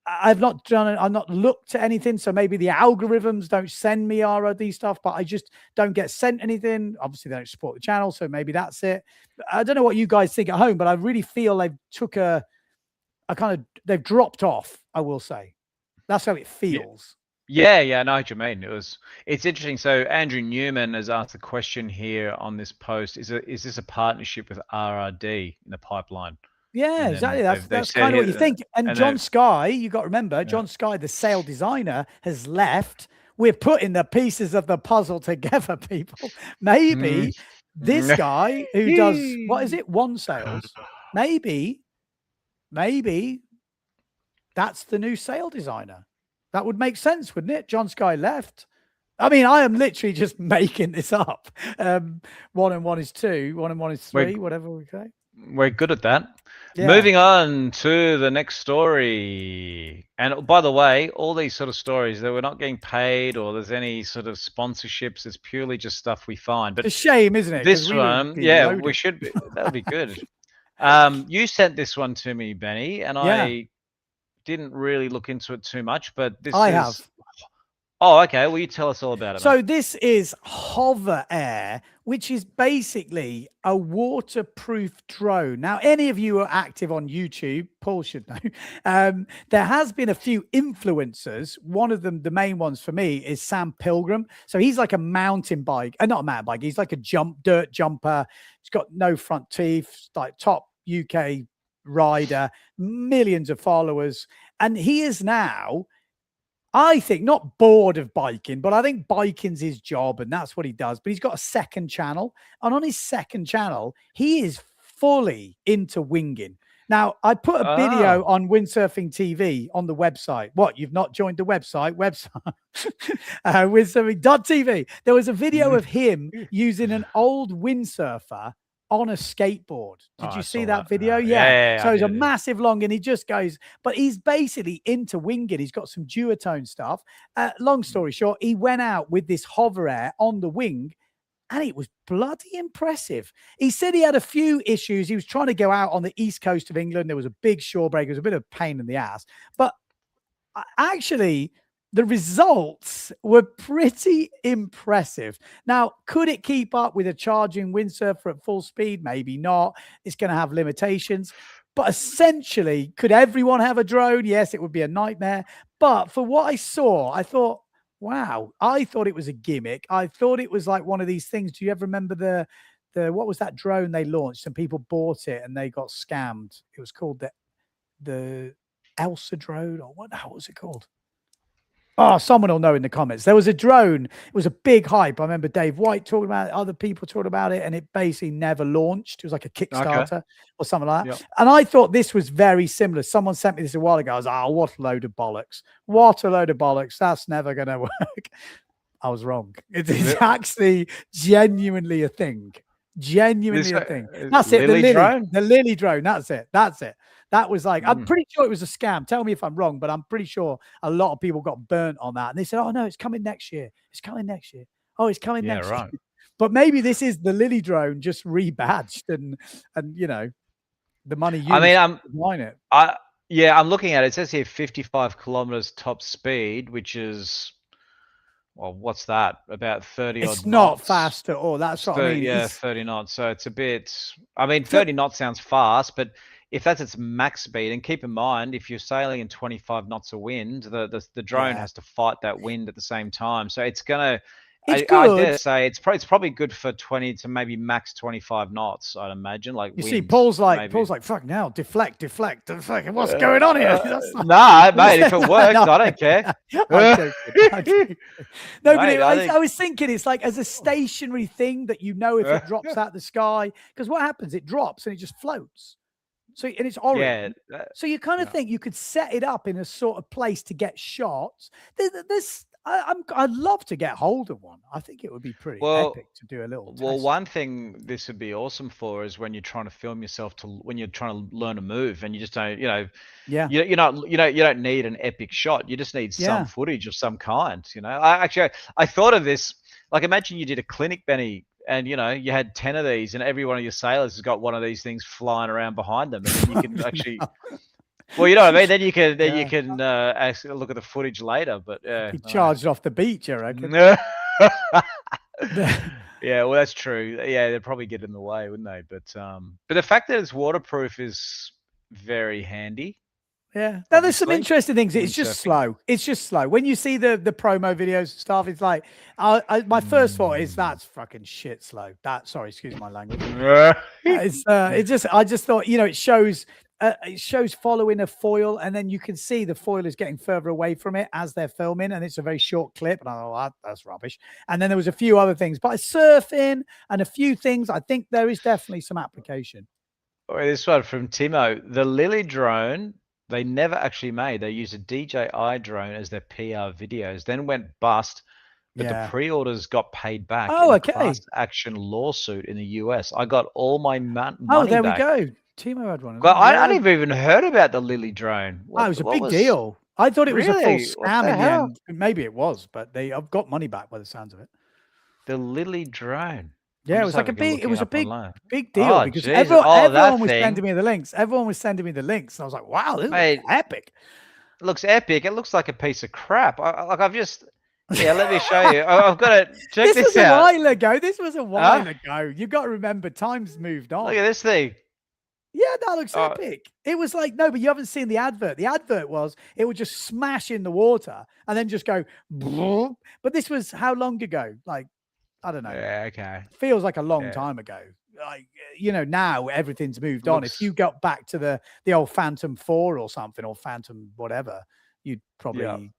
I've not looked at anything. So maybe the algorithms don't send me RRD stuff, but I just don't get sent anything. Obviously, they don't support the channel. So maybe that's it. I don't know what you guys think at home, but I really feel they've took they've dropped off, I will say. That's how it feels. Yeah, I know what you mean. It's interesting. So Andrew Newman has asked a question here on this post. Is this a partnership with RRD in the pipeline? Yeah, exactly. That's kind of what you think. And John Sky, you got to remember, John Sky, the sail designer, has left. We're putting the pieces of the puzzle together, people. Maybe this guy who does, what is it, one sails? Maybe that's the new sail designer. That would make sense, wouldn't it? John Sky left. I mean, I am literally just making this up. 1 and 1 is 2, 1 and 1 is 3, whatever we say. We're good at that. Yeah. Moving on to the next story. And by the way, all these sort of stories, that we're not getting paid or there's any sort of sponsorships. It's purely just stuff we find. But it's a shame, isn't it? This one, we should be. That would be good. You sent this one to me, Benny, and I didn't really look into it too much, but I have. Oh, okay. Well, you tell us all about it. So this is HoverAir, which is basically a waterproof drone. Now, any of you who are active on YouTube, Paul should know, there has been a few influencers. One of them, the main ones for me, is Sam Pilgrim. So he's like a mountain bike, not a mountain bike. He's like a dirt jumper. He's got no front teeth, like top UK rider, millions of followers. And he is now, I think, not bored of biking, but I think biking's his job and that's what he does. But he's got a second channel. And on his second channel, he is fully into winging. Now, I put a video on Windsurfing TV on the website. What, you've not joined the website? Windsurfing.tv. There was a video of him using an old windsurfer on a skateboard. Did you see that video? Yeah. So it's a massive long, and he just goes, but he's basically into winging. He's got some duotone stuff. Long story short, he went out with this HoverAir on the wing, and it was bloody impressive. He said he had a few issues. He was trying to go out on the east coast of England. There was a big shore break. It was a bit of a pain in the ass. But actually, the results were pretty impressive. Now, could it keep up with a charging windsurfer at full speed? Maybe not. It's going to have limitations. But essentially, could everyone have a drone? Yes, it would be a nightmare. But for what I saw, I thought, wow, I thought it was a gimmick. I thought it was like one of these things. Do you ever remember the what was that drone they launched and people bought it and they got scammed? It was called the Elsa drone, or what was it called? Oh, someone will know in the comments. There was a drone. It was a big hype. I remember Dave White talking about it, other people talking about it, and it basically never launched. It was like a Kickstarter or something like that. Yep. And I thought this was very similar. Someone sent me this a while ago. I was like, oh, what a load of bollocks. What a load of bollocks. That's never going to work. I was wrong. It's actually genuinely a thing. Genuinely a thing. That's it. The Lily drone. That's it. That was like, I'm pretty sure it was a scam. Tell me if I'm wrong, but I'm pretty sure a lot of people got burnt on that. And they said, oh, no, it's coming next year. It's coming next year. Oh, it's coming next year. But maybe this is the Lily drone just rebadged and you know, the money used to line it. I'm looking at it. It says here 55 kilometers top speed, which is, well, what's that? About 30 It's odd not knots. fast at all. That's what I mean. Yeah, 30 knots. So it's a bit, I mean, 30 knots sounds fast, but if that's its max speed, and keep in mind, if you're sailing in 25 knots of wind, the drone has to fight that wind at the same time. So it's gonna, I dare say, it's probably good for 20 to maybe max 25 knots. I'd imagine. Like you see, Paul's like, fuck now, deflect. What's going on here? Nah, mate, if it works, I don't care. I'm joking. No, mate, but I was thinking it's like as a stationary thing that you know if it drops out the sky, because what happens? It drops and it just floats. So, and it's orange. Yeah, so you kind of think you could set it up in a sort of place to get shots. I'd love to get hold of one. I think it would be pretty epic to do a little test. Well, one thing this would be awesome for is when you're trying to film yourself when you're trying to learn a move and you just don't, you don't need an epic shot. You just need some footage of some kind. You know, I thought of this. Like, imagine you did a clinic, Benny. And, you know, you had 10 of these and every one of your sailors has got one of these things flying around behind them. And then you can actually, well, you know what I mean? Then you can actually look at the footage later. But he charged off the beach, I reckon. Yeah, well, that's true. Yeah, they'd probably get in the way, wouldn't they? But the fact that it's waterproof is very handy. Yeah. Now there's some interesting things. It's just slow. It's just slow. When you see the promo videos and stuff, it's like my first thought is that's fucking shit slow. Sorry, excuse my language. I just thought, you know, it shows following a foil, and then you can see the foil is getting further away from it as they're filming, and it's a very short clip. And I thought, that's rubbish. And then there was a few other things, but surfing and a few things. I think there is definitely some application. This one from Timo, the Lily drone. They never actually made. They used a DJI drone as their PR videos, then went bust, but the pre-orders got paid back. Oh, okay. Class action lawsuit in the US. I got all my money there back. We go. Timo had one. Well, I hadn't even heard about the Lily drone. It was a big deal. I thought it was a full scam in the end. Maybe it was, but I've got money back by the sounds of it. The Lily drone. Yeah, it was like a big deal because everyone was sending me the links. Everyone was sending me the links. And I was like, wow, this is epic. It looks epic. It looks like a piece of crap. Let me show you. I've got to check this out. This was a while ago. This was a while ago. You've got to remember, time's moved on. Look at this thing. Yeah, that looks epic. It was like, no, but you haven't seen the advert. The advert was, it would just smash in the water and then just go, but this was how long ago? Like, I don't know. Yeah, okay. Feels like a long time ago. Like, you know, now everything's moved on. If you got back to the old Phantom 4 or something, or Phantom whatever, you'd probably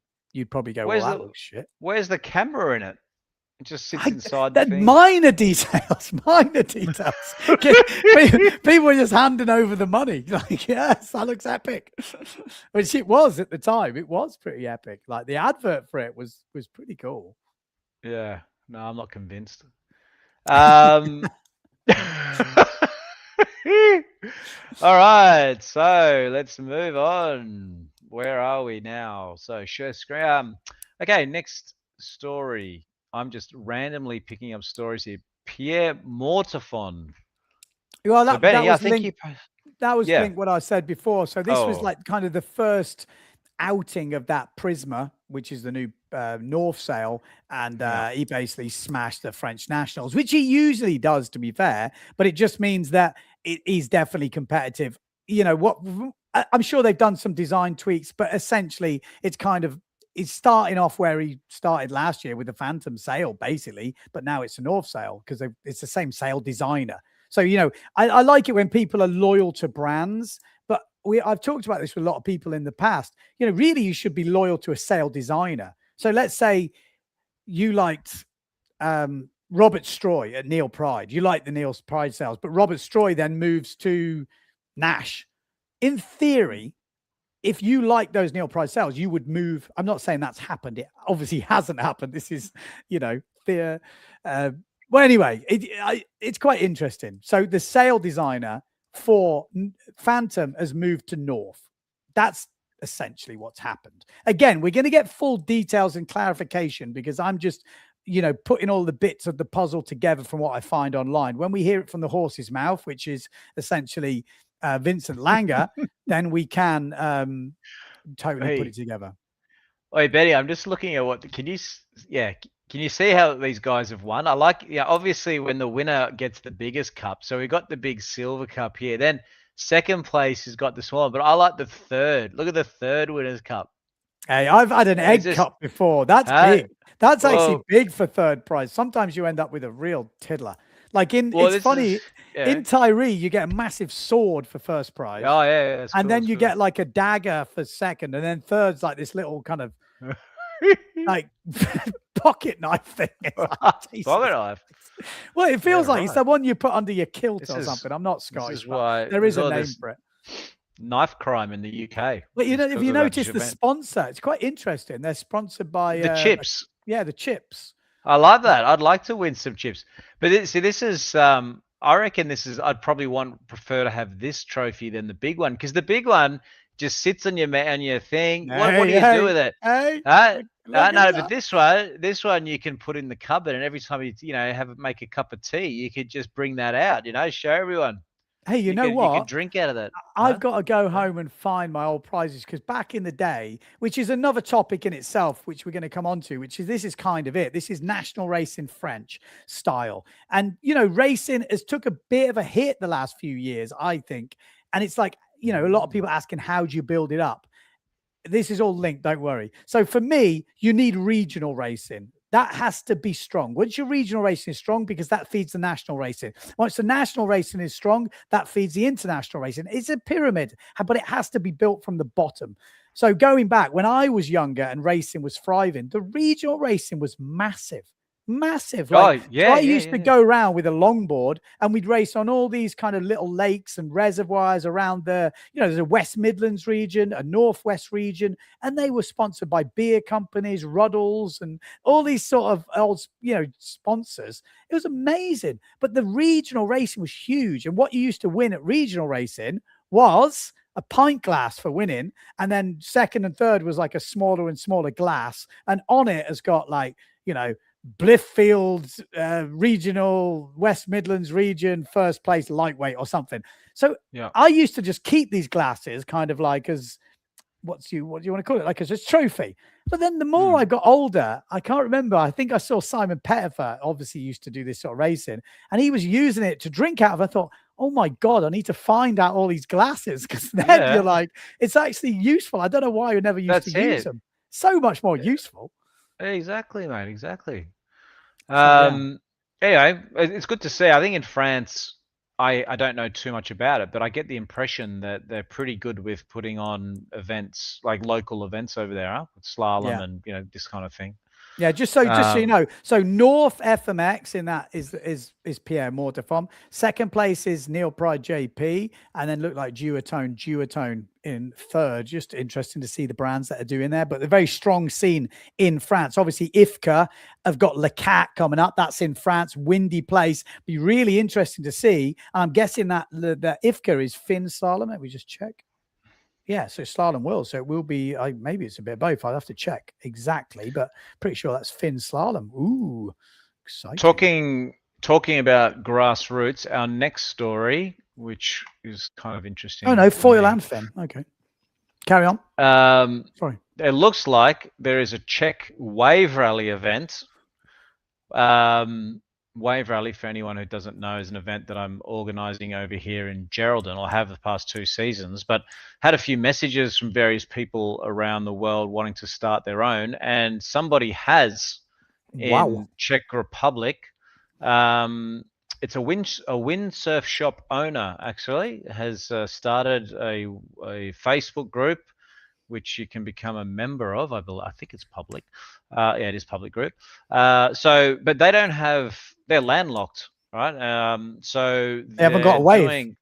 go, well, that looks shit. Where's the camera in it? It just sits inside the thing. Minor details. People were just handing over the money. Like, yes, that looks epic. Which it was at the time. It was pretty epic. Like, the advert for it was pretty cool. Yeah. No, I'm not convinced. All right, so let's move on. Where are we now? So share screen. Okay, next story. I'm just randomly picking up stories here. Pierre Mortefond. Well, that was what I said before. So this was like kind of the first outing of that Prisma, which is the new North sail, and he basically smashed the French nationals, which he usually does, to be fair, but it just means that it is definitely competitive. You know what, I'm sure they've done some design tweaks, but essentially it's starting off where he started last year with the Phantom sail, basically, but now it's a North sail because it's the same sail designer. So, you know, I like it when people are loyal to brands, but I've talked about this with a lot of people in the past. You know, really, you should be loyal to a sail designer. So let's say you liked Robert Stroy at Neil Pride. You like the Neil Pride sales, but Robert Stroy then moves to Nash. In theory, if you like those Neil Pride sales, you would move. I'm not saying that's happened. It obviously hasn't happened. This is, fear. Well, anyway, it's quite interesting. So the sale designer for Phantom has moved to North. That's essentially what's happened. Again, we're going to get full details and clarification because I'm just putting all the bits of the puzzle together from what I find online. When we hear it from the horse's mouth, which is essentially Vincent Langer, then we can totally put it together. Hey, Betty, I'm just looking at can you see how these guys have won? I like, obviously when the winner gets the biggest cup. So we got the big silver cup here. Then second place has got the smaller, but I like the third. Look at the third winner's cup. Hey, I've had an egg cup before. That's big. That's actually big for third prize. Sometimes you end up with a real tiddler. Like it's funny, in Tyree, you get a massive sword for first prize. Oh, yeah. And then you get like a dagger for second. And then third's like this little kind of like pocket knife thing. Pocket knife. Well, it feels like it's the one you put under your kilt or something. I'm not Scottish. There is a name for it. Knife crime in the UK. But if you notice the sponsor, it's quite interesting. They're sponsored by the chips. The chips. I like that. I'd like to win some chips. But this is I reckon I'd probably prefer to have this trophy than the big one, because the big one just sits on your thing. What do you do with it? But this one you can put in the cupboard, and every time you make a cup of tea, you could just bring that out, show everyone. Hey, you know what? You can drink out of that. I've got to go home and find my old prizes, because back in the day, which is another topic in itself, which we're going to come on to, this is kind of it. This is national racing French style. And, racing has took a bit of a hit the last few years, I think. And it's like, a lot of people asking, how do you build it up? This is all linked, don't worry. So for me, you need regional racing. That has to be strong. Once your regional racing is strong, because that feeds the national racing. Once the national racing is strong, that feeds the international racing. It's a pyramid, but it has to be built from the bottom. So going back, when I was younger and racing was thriving, the regional racing was massive. I used to go around with a longboard, and we'd race on all these kind of little lakes and reservoirs around there's a West Midlands region, a Northwest region, and they were sponsored by beer companies, Ruddles, and all these sort of old, sponsors. It was amazing. But the regional racing was huge. And what you used to win at regional racing was a pint glass for winning. And then second and third was like a smaller and smaller glass. And on it has got like, Blifffield regional, West Midlands region, first place lightweight or something. So I used to just keep these glasses kind of like as what do you want to call it? Like as a trophy. But then the more I got older, I can't remember. I think I saw Simon Pettifer obviously used to do this sort of racing, and he was using it to drink out of. I thought, oh my God, I need to find out all these glasses, because then you're like, it's actually useful. I don't know why I never used to use them. So much more useful. Exactly, mate. Exactly. Anyway, it's good to see. I think in France, I don't know too much about it, but I get the impression that they're pretty good with putting on events, like local events over there, with slalom and this kind of thing. Yeah, just so you know. So North FMX in that is Pierre Mortefom. Second place is Neil Pride JP, and then look like Duotone in third. Just interesting to see the brands that are doing there, but the very strong scene in France. Obviously, IFCA have got Le Cat coming up. That's in France. Windy place. Be really interesting to see. I'm guessing that the IFCA is Finn slalom. Let me just check. Yeah, so slalom will. So it will be, maybe it's a bit of both. I'll have to check exactly, but pretty sure that's Finn slalom. Ooh, exciting. Talking about Grassroots, our next story, which is kind of interesting. Oh, no, foil and Finn. Okay. Carry on. Sorry. It looks like there is a Czech wave rally event. Wave Rally, for anyone who doesn't know, is an event that I'm organizing over here in Geraldton, or have the past 2 seasons, but had a few messages from various people around the world wanting to start their own, and somebody has in Czech Republic. It's a windsurf shop owner, actually, has started a Facebook group which you can become a member of. I think it's public. Yeah, it is public group. But they don't have. They're landlocked, right? So They haven't got a wave.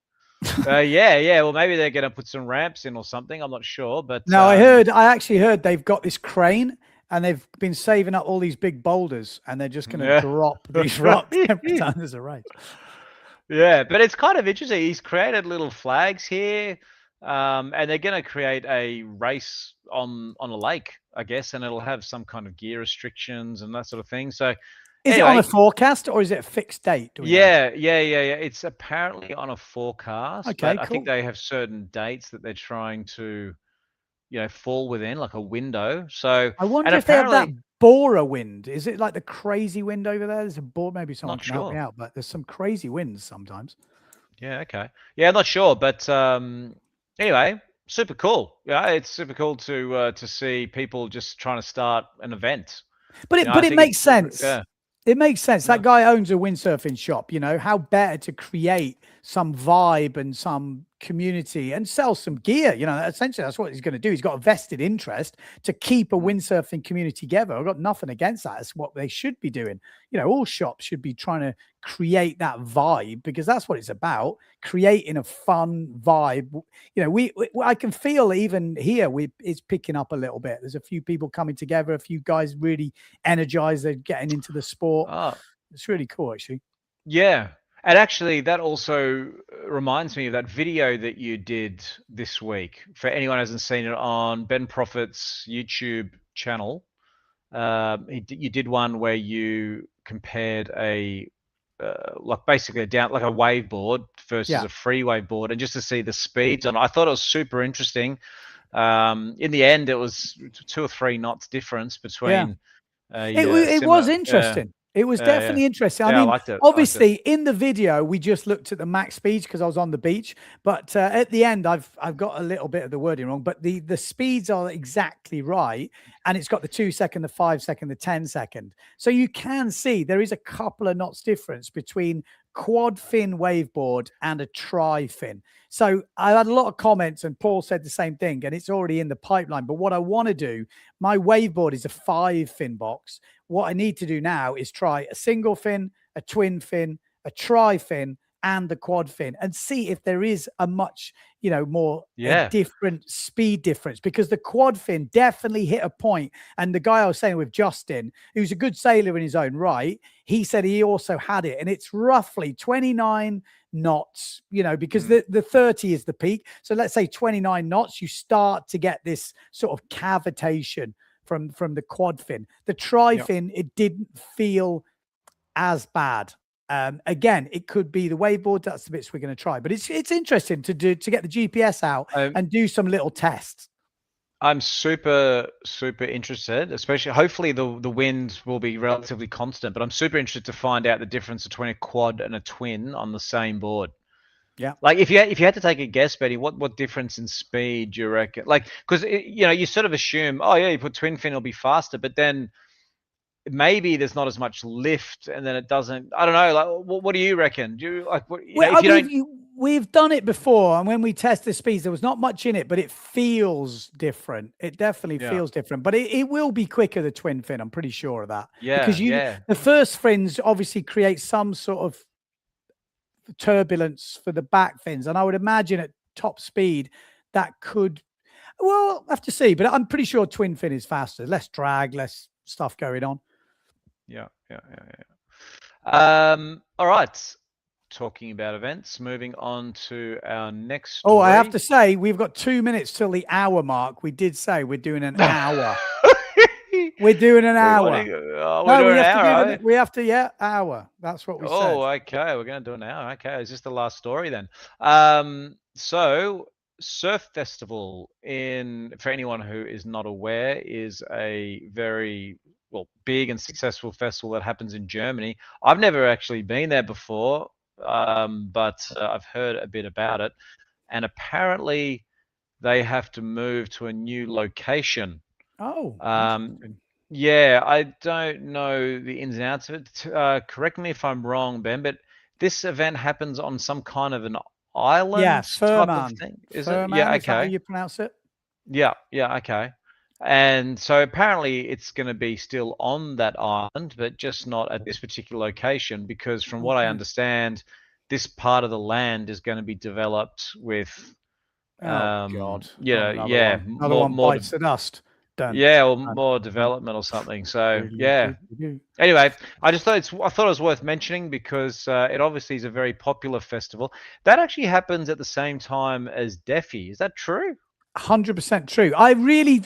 Yeah. Well, maybe they're going to put some ramps in or something. I'm not sure, but no, I actually heard they've got this crane and they've been saving up all these big boulders and they're just going to drop these rocks every time there's a race. Yeah, but it's kind of interesting. He's created little flags here, and they're going to create a race on a lake, I guess, and it'll have some kind of gear restrictions and that sort of thing. So, is it on a forecast or is it a fixed date? Yeah. It's apparently on a forecast. Okay, but cool. I think they have certain dates that they're trying to, fall within, like a window. So I wonder if they have that Bora wind. Is it like the crazy wind over there? There's a Bora. Maybe someone can help me out, but there's some crazy winds sometimes. Yeah. Okay. Yeah, I'm not sure, but anyway, super cool. Yeah, it's super cool to see people just trying to start an event. But it makes sense. Yeah. It makes sense. That guy owns a windsurfing shop. How better to create some vibe and some community and sell some gear. Essentially that's what he's going to do. He's got a vested interest to keep a windsurfing community together. I've got nothing against that. It's what they should be doing. All shops should be trying to create that vibe because that's what it's about, creating a fun vibe. I can feel even here it's picking up a little bit. There's a few people coming together, a few guys really energized. They're getting into the sport. It's really cool, actually. Yeah. And actually, that also reminds me of that video that you did this week. For anyone who hasn't seen it, on Ben Prophet's YouTube channel, you did one where you compared basically like a wave board versus a Freewave board, and just to see the speeds. And I thought it was super interesting. In the end, it was 2 or 3 knots difference between. It was interesting. It was definitely interesting. I mean, I liked it. Obviously, in the video, we just looked at the max speeds because I was on the beach. But at the end, I've got a little bit of the wording wrong. But the speeds are exactly right. And it's got the 2 second, the 5 second, the 10 second. So you can see there is a couple of knots difference between quad fin waveboard and a tri fin. So I had a lot of comments and Paul said the same thing, and it's already in the pipeline. But what I want to do, my waveboard is a 5 fin box. What I need to do now is try a single fin, a twin fin, a tri fin, and the quad fin, and see if there is a much, more different speed difference, because the quad fin definitely hit a point. And the guy I was saying with, Justin, who's a good sailor in his own right, he said he also had it, and it's roughly 29 knots, because the 30 is the peak. So let's say 29 knots, you start to get this sort of cavitation from the quad fin. The tri fin, it didn't feel as bad. Again, it could be the waveboard. That's the bits we're going to try, but it's interesting to get the GPS out and do some little tests. I'm super interested, especially hopefully the wind will be relatively constant, but I'm super interested to find out the difference between a quad and a twin on the same board. Yeah. Like if you had to take a guess, Betty, what difference in speed do you reckon? Like, because you sort of assume, you put twin fin, it'll be faster, but then maybe there's not as much lift, and then it doesn't. I don't know. Like, what do you reckon? Do you like what? We've done it before, and when we test the speeds, there was not much in it, but it feels different. It definitely feels different, but it will be quicker, the twin fin. I'm pretty sure of that. Yeah, because the first fins obviously create some sort of turbulence for the back fins, and I would imagine at top speed that could. Well, I have to see, but I'm pretty sure twin fin is faster, less drag, less stuff going on. Yeah. All right. Talking about events, moving on to our next story. Oh, I have to say, we've got 2 minutes till the hour mark. We did say we're doing an hour. We're doing an hour. We have to, hour. That's what we said. Oh, okay. We're going to do an hour. Okay. Is this the last story then? So Surf Festival, for anyone who is not aware, is a very big and successful festival that happens in Germany. I've never actually been there before, but I've heard a bit about it. And apparently they have to move to a new location. Oh, yeah, I don't know the ins and outs of it. Correct me if I'm wrong, Ben, but this event happens on some kind of an island type of thing. Is it? Yeah, okay. Is that how you pronounce it? Yeah, okay. And so apparently it's going to be still on that island, but just not at this particular location, because from what I Okay. understand, this part of the land is going to be developed with, Oh God! Not another yeah, one. Another one more, bites the dust. Done. yeah, or Dun, more dun, dun. development or something. So Do, yeah. do, do, do. Anyway, I thought it was worth mentioning because it obviously is a very popular festival. That actually happens at the same time as Defi. Is that true? 100% true. I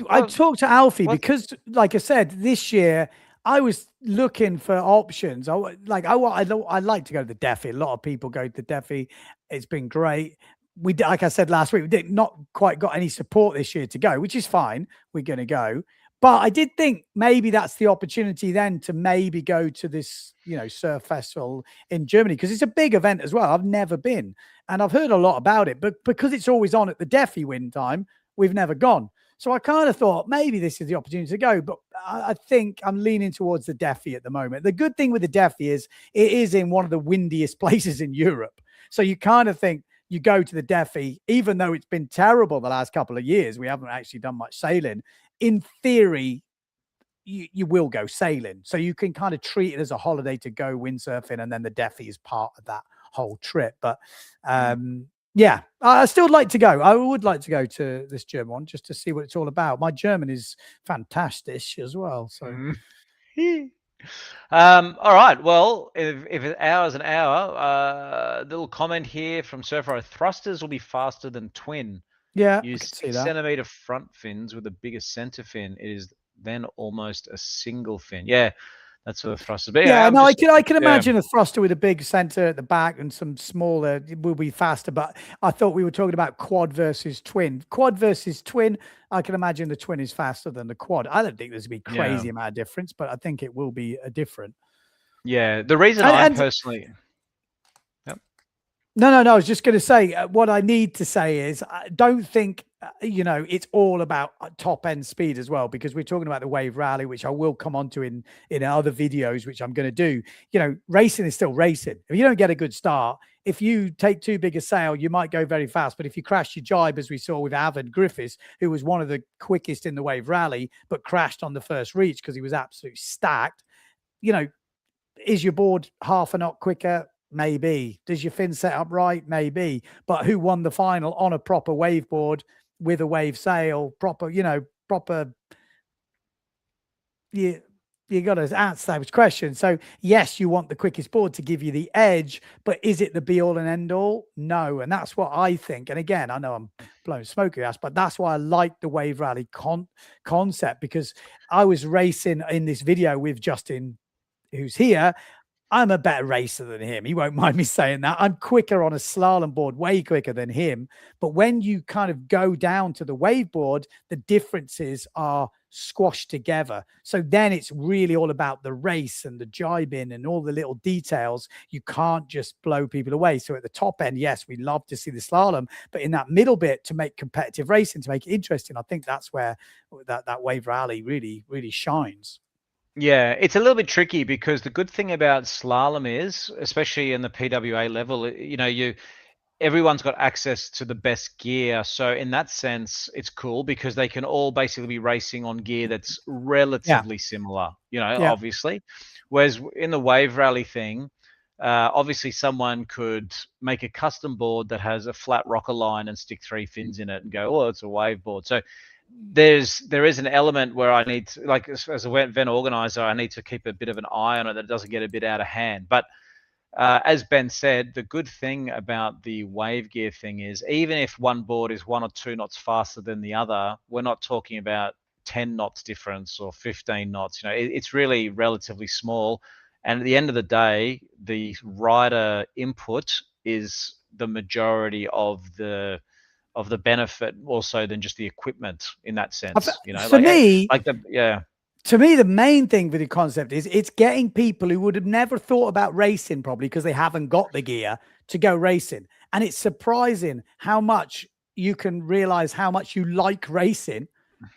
Oh, talked to Alfie what? because, like I said, this year I was looking for options. I like to go to the Defi. A lot of people go to the Defi. It's been great. Like I said last week, we did not quite got any support this year to go, which is fine. We're going to go. But I did think maybe that's the opportunity then to maybe go to this, surf festival in Germany, because it's a big event as well. I've never been and I've heard a lot about it, but because it's always on at the Defi wind time, we've never gone. So I kind of thought maybe this is the opportunity to go, but I think I'm leaning towards the Defi at the moment. The good thing with the Defi is it is in one of the windiest places in Europe. So you kind of think you go to the Defi, even though it's been terrible the last couple of years, we haven't actually done much sailing. In theory, you will go sailing. So you can kind of treat it as a holiday to go windsurfing, and then the Defi is part of that whole trip. But yeah, I still like to go. I would like to go to this German one just to see what it's all about. My German is fantastic as well. So all right. Well, if an hour is an hour, little comment here from Surfer: thrusters will be faster than twin. yeah, Use I can see 6 that. centimeter front fins with a bigger center fin. It is then almost a single fin. Yeah, that's for the thrusters. But Yeah, no, I can yeah. imagine a thruster with a big center at the back and some smaller. It will be faster, but I thought we were talking about quad versus twin. Quad versus twin, I can imagine the twin is faster than the quad. I don't think there's going to be crazy amount of difference, but I think it will be a different. Yeah, the reason personally. No. I was just going to say what I need to say is I don't think, it's all about top end speed as well, because we're talking about the wave rally, which I will come on to in other videos, which I'm going to do. Racing is still racing. If you don't get a good start, if you take too big a sail, you might go very fast. But if you crash your jibe, as we saw with Avon Griffiths, who was one of the quickest in the wave rally, but crashed on the first reach because he was absolutely stacked, is your board half a knot quicker? Maybe. Does your fin set up right? Maybe. But who won the final on a proper wave board with a wave sail? Proper. You got to answer those questions. So yes, you want the quickest board to give you the edge, but is it the be all and end all? No. And that's what I think. And again, I know I'm blowing smoke at us, but that's why I like the wave rally concept, because I was racing in this video with Justin, who's here. I'm a better racer than him. He won't mind me saying that. I'm quicker on a slalom board, way quicker than him. But when you kind of go down to the wave board, the differences are squashed together. So then it's really all about the race and the jibing and all the little details. You can't just blow people away. So at the top end, yes, we love to see the slalom, but in that middle bit, to make competitive racing, to make it interesting, I think that's where that wave rally really, really shines. Yeah, it's a little bit tricky, because the good thing about slalom is, especially in the PWA level, everyone's got access to the best gear. So in that sense, it's cool because they can all basically be racing on gear that's relatively similar, obviously. Whereas in the wave rally thing, obviously someone could make a custom board that has a flat rocker line and stick 3 fins in it and go, oh, it's a wave board. So there is an element where I need to, like, as a event organizer, I need to keep a bit of an eye on it that it doesn't get a bit out of hand. But as Ben said, the good thing about the wave gear thing is, even if one board is 1 or 2 knots faster than the other, we're not talking about 10 knots difference or 15 knots. It's really relatively small. And at the end of the day, the rider input is the majority of the benefit, also, than just the equipment in that sense. To me, the main thing with the concept is it's getting people who would have never thought about racing, probably because they haven't got the gear, to go racing. And it's surprising how much you can realize how much you like racing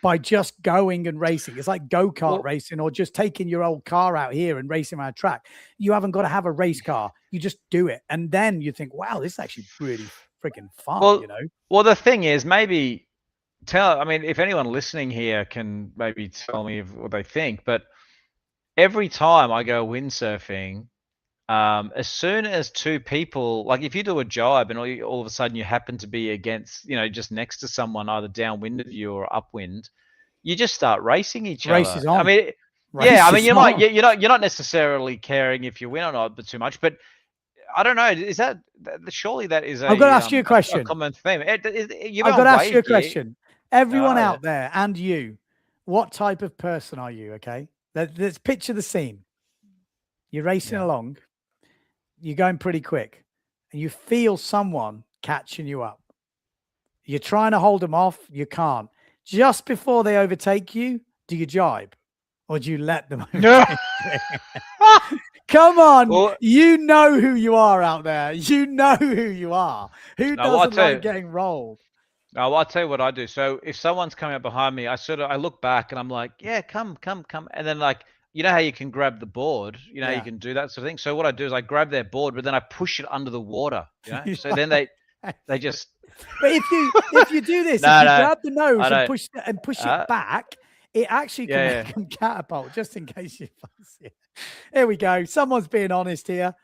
by just going and racing. It's like go-kart racing, or just taking your old car out here and racing around a track. You haven't got to have a race car. You just do it. And then you think, wow, this is actually really freaking fun, Well, the thing is, maybe I mean, if anyone listening here can maybe tell me what they think, but every time I go windsurfing, as soon as two people, like if you do a jibe and all of a sudden you happen to be against, just next to someone, either downwind of you or upwind, you just start racing each Race other. is I on. mean, yeah, I mean, Race is on. you're not necessarily caring if you win or not, but too much. But I don't know. Is that surely that is I've got to ask you a a question. common theme? You've I've got to ask you a wave gear. question. Everyone Oh, out there and you, what type of person are you? Okay, let's picture the scene. You're racing Yeah. along, you're going pretty quick, and you feel someone catching you up. You're trying to hold them off, you can't. Just before they overtake you, do you jibe or do you let them overtake you? Come on, Well, you know who you are out there. You know who you are. Who No, well, I'll doesn't tell like you- getting rolled? no, I'll tell you what I do. So if someone's coming up behind me, I look back and I'm like, yeah, come, and then like, you know how you can grab the board, you know, Yeah. you can do that sort of thing. So what I do is I grab their board, but then I push it under the water, So then they just. But if you do this, No, if you no, grab the nose I and don't. push it back, it actually can Yeah, make them catapult. Just in case you fancy it. Here we go. Someone's being honest here.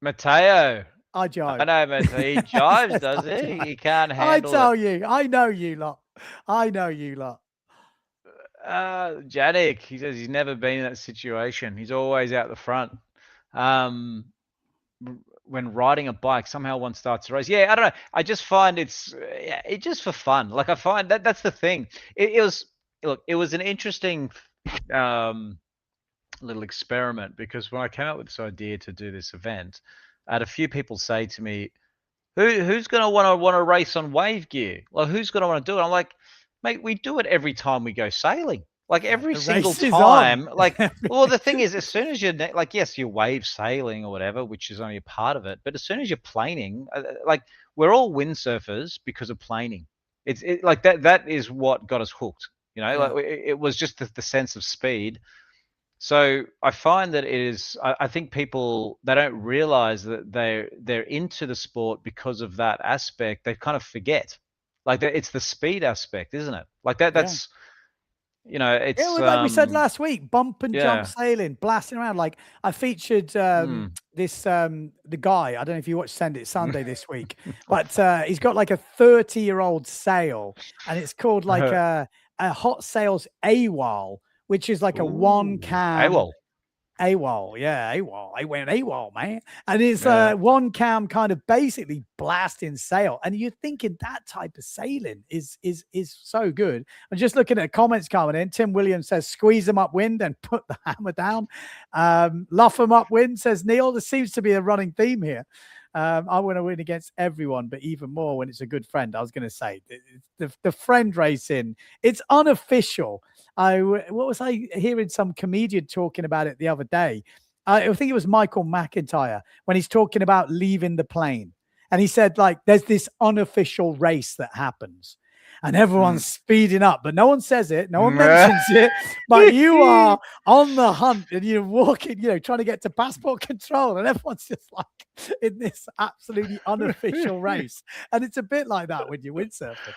Mateo. I jive. I know, Mateo. He jives, does he? He can't handle I tell it. you, I know you lot. I know you lot. Janik, he says he's never been in that situation. He's always out the front. When riding a bike, somehow one starts to race. Yeah, I don't know. I just find it's just for fun. Like I find that's the thing. It was an interesting little experiment because when I came up with this idea to do this event, I had a few people say to me, "Who's going to want to race on wave gear? Like who's going to want to do it?" I'm like, "Mate, we do it every time we go sailing. Like every The single race is time. on. Like, well, the thing is, as soon as you're like, yes, you're wave sailing or whatever, which is only a part of it. But as soon as you're planing, like we're all windsurfers because of planing. It's like that. That is what got us hooked. Yeah. Like it was just the sense of speed. So I find that it is. I think people they don't realize that they're into the sport because of that aspect. They kind of forget, like that. It's the speed aspect, isn't it? Like that. Yeah. That's it's It was like we said last week, bump and jump yeah. sailing, blasting around. Like I featured this the guy. I don't know if you watched Send It Sunday this week, but he's got like a 30-year-old sail, and it's called like a hot sails AWOL, which is like a one cam AWOL. AWOL, yeah, AWOL. I went AWOL, man. And it's Yeah. one cam kind of basically blasting sail. And you're thinking that type of sailing is so good. I'm just looking at comments coming in. Tim Williams says, squeeze them upwind and put the hammer down. Luff them upwind, says Neil. There seems to be a running theme here. I want to win against everyone, but even more when it's a good friend. I was going to say the friend racing, it's unofficial. What was I hearing some comedian talking about it the other day? I think it was Michael McIntyre when he's talking about leaving the plane. And he said, like, there's this unofficial race that happens and everyone's speeding up, but no one says it. No one mentions it, but you are on the hunt and you're walking, trying to get to passport control and everyone's just like in this absolutely unofficial race. And it's a bit like that when you're windsurfing.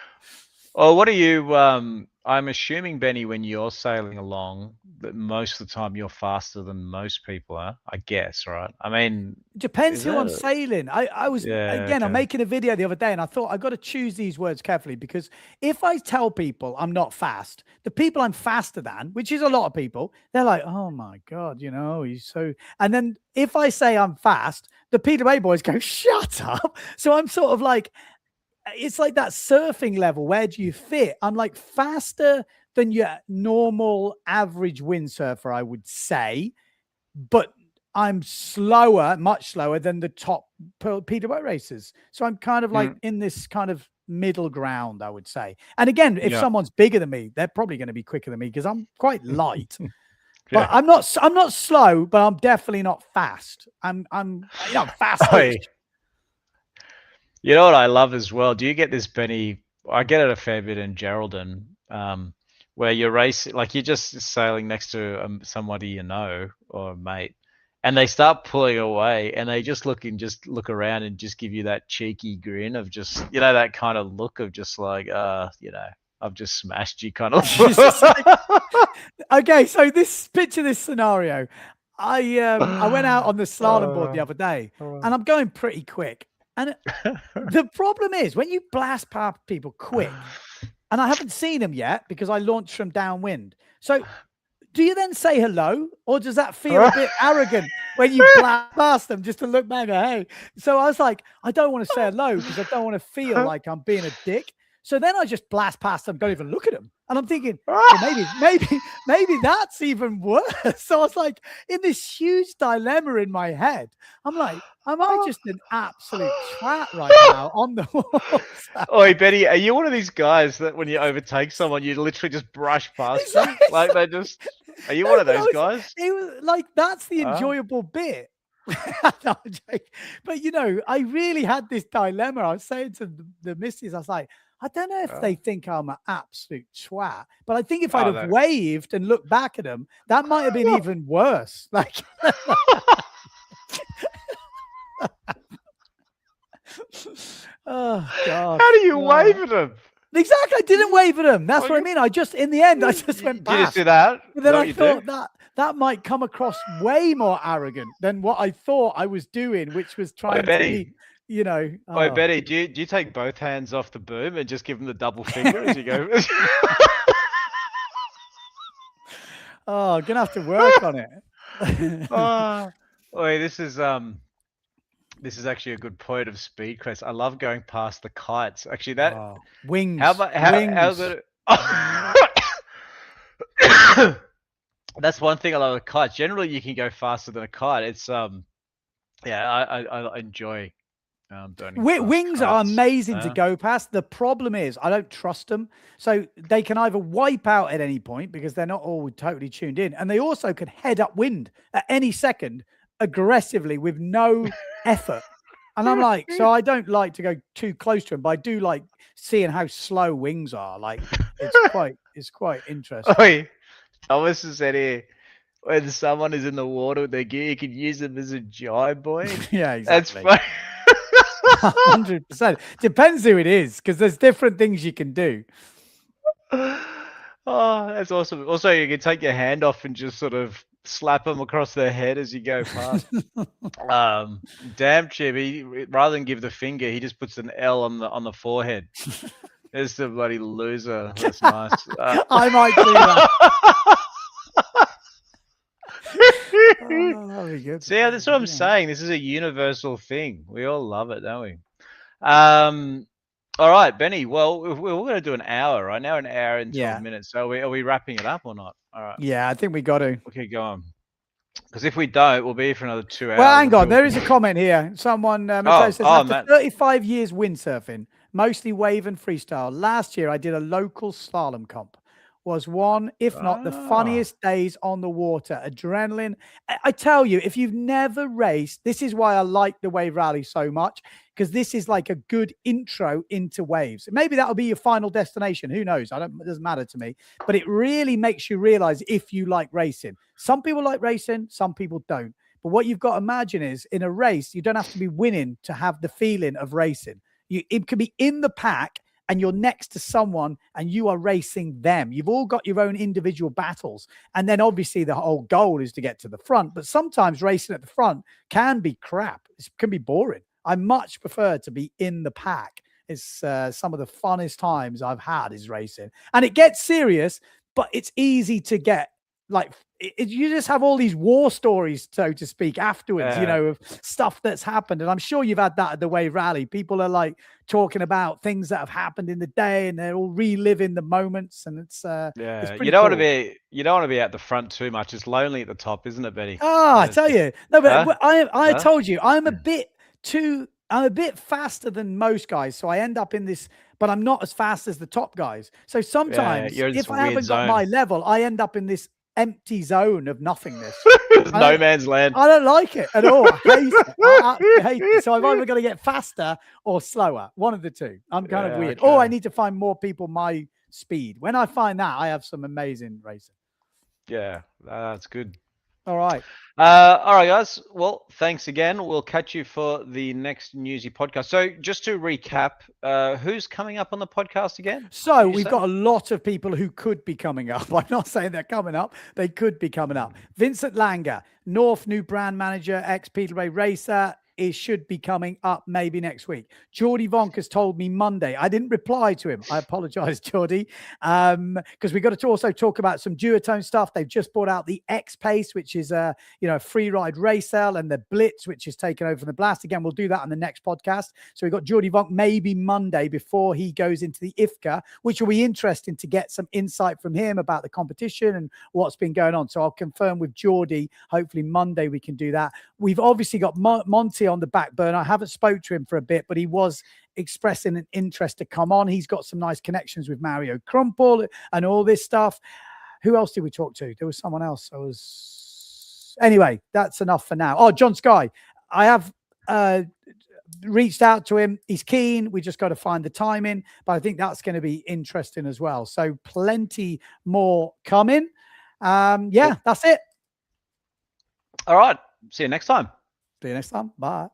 Well, what are you? I'm assuming, Benny, when you're sailing along, that most of the time you're faster than most people are. I guess, right? I mean, depends who I'm sailing. I was I'm making a video the other day, and I thought I got to choose these words carefully because if I tell people I'm not fast, the people I'm faster than, which is a lot of people, they're like, "Oh my god, he's so." And then if I say I'm fast, the P2A boys go, "Shut up!" So I'm sort of like. It's like that surfing level. Where do you fit? I'm like faster than your normal average windsurfer, I would say, but I'm slower, much slower than the top PWA racers. So I'm kind of like in this kind of middle ground, I would say. And again, if someone's bigger than me, they're probably going to be quicker than me because I'm quite light. But I'm not slow, but I'm definitely not fast. I'm fast. You know what I love as well? Do you get this, Benny? I get it a fair bit in Geraldton, where you're racing, like you're just sailing next to somebody or a mate, and they start pulling away, and they just look around and just give you that cheeky grin of just, that kind of look of just like, I've just smashed you kind of. Okay, so picture this scenario. I went out on the slalom board the other day, and I'm going pretty quick. And the problem is when you blast past people quick, and I haven't seen them yet because I launched from downwind. So do you then say hello, or does that feel a bit arrogant when you blast past them just to look back and go, hey? So I was like, I don't want to say hello because I don't want to feel like I'm being a dick. So then I just blast past them, don't even look at them. And I'm thinking, well, maybe that's even worse. So I was like in this huge dilemma in my head. I'm like, am I just an absolute twat right now on the walls? Oi, Betty, are you one of these guys that when you overtake someone, you literally just brush past them? Like they just, are you one of those guys? It was like, that's the enjoyable bit. No, but I really had this dilemma. I was saying to the missus, I was like, I don't know if they think I'm an absolute twat, but I think if I'd have waved and looked back at them, that might have been even worse. Like, oh God! How do you wave at them? Exactly, I didn't wave at them. That's what I mean. In the end, I just went past. You just do that? But then I thought that might come across way more arrogant than what I thought I was doing, which was trying to be. Wait, Betty, do you take both hands off the boom and just give them the double finger as you go? Oh, I'm gonna have to work on it. Wait, this is actually a good point of speed, Chris. I love going past the kites. Actually, that wings. How good? That's one thing I love with kites. Generally, you can go faster than a kite. It's I enjoy. Wings are amazing to go past. The problem is I don't trust them. So they can either wipe out at any point because they're not all totally tuned in. And they also can head upwind at any second aggressively with no effort. And I'm like, so I don't like to go too close to them, but I do like seeing how slow wings are. Like it's quite interesting. Oi, Thomas has said here, when someone is in the water with their gear, you can use them as a jibe boy. Yeah, exactly. That's funny. 100%. Depends who it is, because there's different things you can do. Oh, that's awesome. Also, you can take your hand off and just sort of slap them across their head as you go past. Damn, Chibi, rather than give the finger, he just puts an L on the forehead. There's the bloody loser. That's nice. I might do that. That'd be good. See, that's what I'm saying. This is a universal thing. We all love it, don't we? All right, Benny. Well, we're going to do an hour right now, an hour and 12 minutes. So are we wrapping it up or not? All right. Yeah, I think we got to. Okay, go on. Because if we don't, we'll be here for another 2 hours. Well, hang on. There is a comment here. Someone says, after 35 years windsurfing, mostly wave and freestyle, last year I did a local slalom comp. Was one, if not the funniest days on the water. Adrenaline. I tell you, if you've never raced, this is why I like the wave rally so much, because this is like a good intro into waves. Maybe that'll be your final destination. Who knows? It doesn't matter to me. But it really makes you realize if you like racing. Some people like racing, some people don't. But what you've got to imagine is in a race, you don't have to be winning to have the feeling of racing. It can be in the pack, and you're next to someone and you are racing them. You've all got your own individual battles. And then obviously the whole goal is to get to the front. But sometimes racing at the front can be crap. It can be boring. I much prefer to be in the pack. It's some of the funnest times I've had is racing. And it gets serious, but it's easy to get like, you just have all these war stories, so to speak, afterwards, of stuff that's happened. And I'm sure you've had that at the Wave Rally. People are like talking about things that have happened in the day and they're all reliving the moments. And it's it's you don't want to be at the front too much. It's lonely at the top, isn't it, Betty? I tell you. No, but I told you, I'm a bit faster than most guys. So I end up in this, but I'm not as fast as the top guys. So sometimes if I haven't got my level, I end up in this empty zone of nothingness. No man's land. I don't like it at all. I hate it. So I've either got to get faster or slower. One of the two. I'm kind of weird. Okay. Or I need to find more people my speed. When I find that, I have some amazing racing. Yeah, that's good. All right. All right, guys. Well, thanks again. We'll catch you for the next Newsy podcast. So just to recap, who's coming up on the podcast again? So we've got a lot of people who could be coming up. I'm not saying they're coming up. They could be coming up. Vincent Langanger, North new brand manager, ex-Peterway racer. It should be coming up maybe next week. Jordi Vonk has told me Monday. I didn't reply to him. I apologize, Jordi, because we got to also talk about some duotone stuff. They've just brought out the X-Pace, which is a free ride race cell, and the Blitz, which is taken over from the Blast. Again, we'll do that on the next podcast. So we've got Jordi Vonk maybe Monday before he goes into the IFCA, which will be interesting to get some insight from him about the competition and what's been going on. So I'll confirm with Jordi. Hopefully Monday we can do that. We've obviously got Monty on the back burner. I haven't spoke to him for a bit, but he was expressing an interest to come on. He's got some nice connections with Mario Crumple and all this stuff. Who else did we talk to? There was someone else. Anyway, that's enough for now. Oh, John Sky. I have reached out to him. He's keen. We just got to find the timing, but I think that's going to be interesting as well. So plenty more coming. Yeah, that's it. All right. See you next time. See you next time. Bye.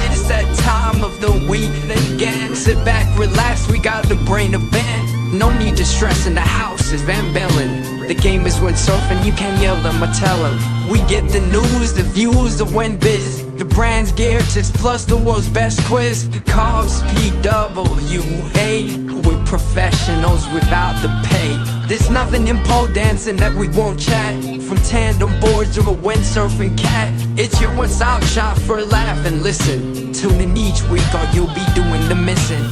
It's that time of the week again. Sit back, relax, we got the brain of band. No need to stress in the house, it's Van Bellen. The game is windsurfing, you can't yell them or tell them. We get the news, the views, the win biz. The brand's gear, tips plus the world's best quiz. Carbs, PWA. We're professionals without the pay. There's nothing in pole dancing that we won't chat. From tandem boards to a windsurfing cat. It's your one-stop shop for a laugh and listen. Tune in each week or you'll be doing the missing.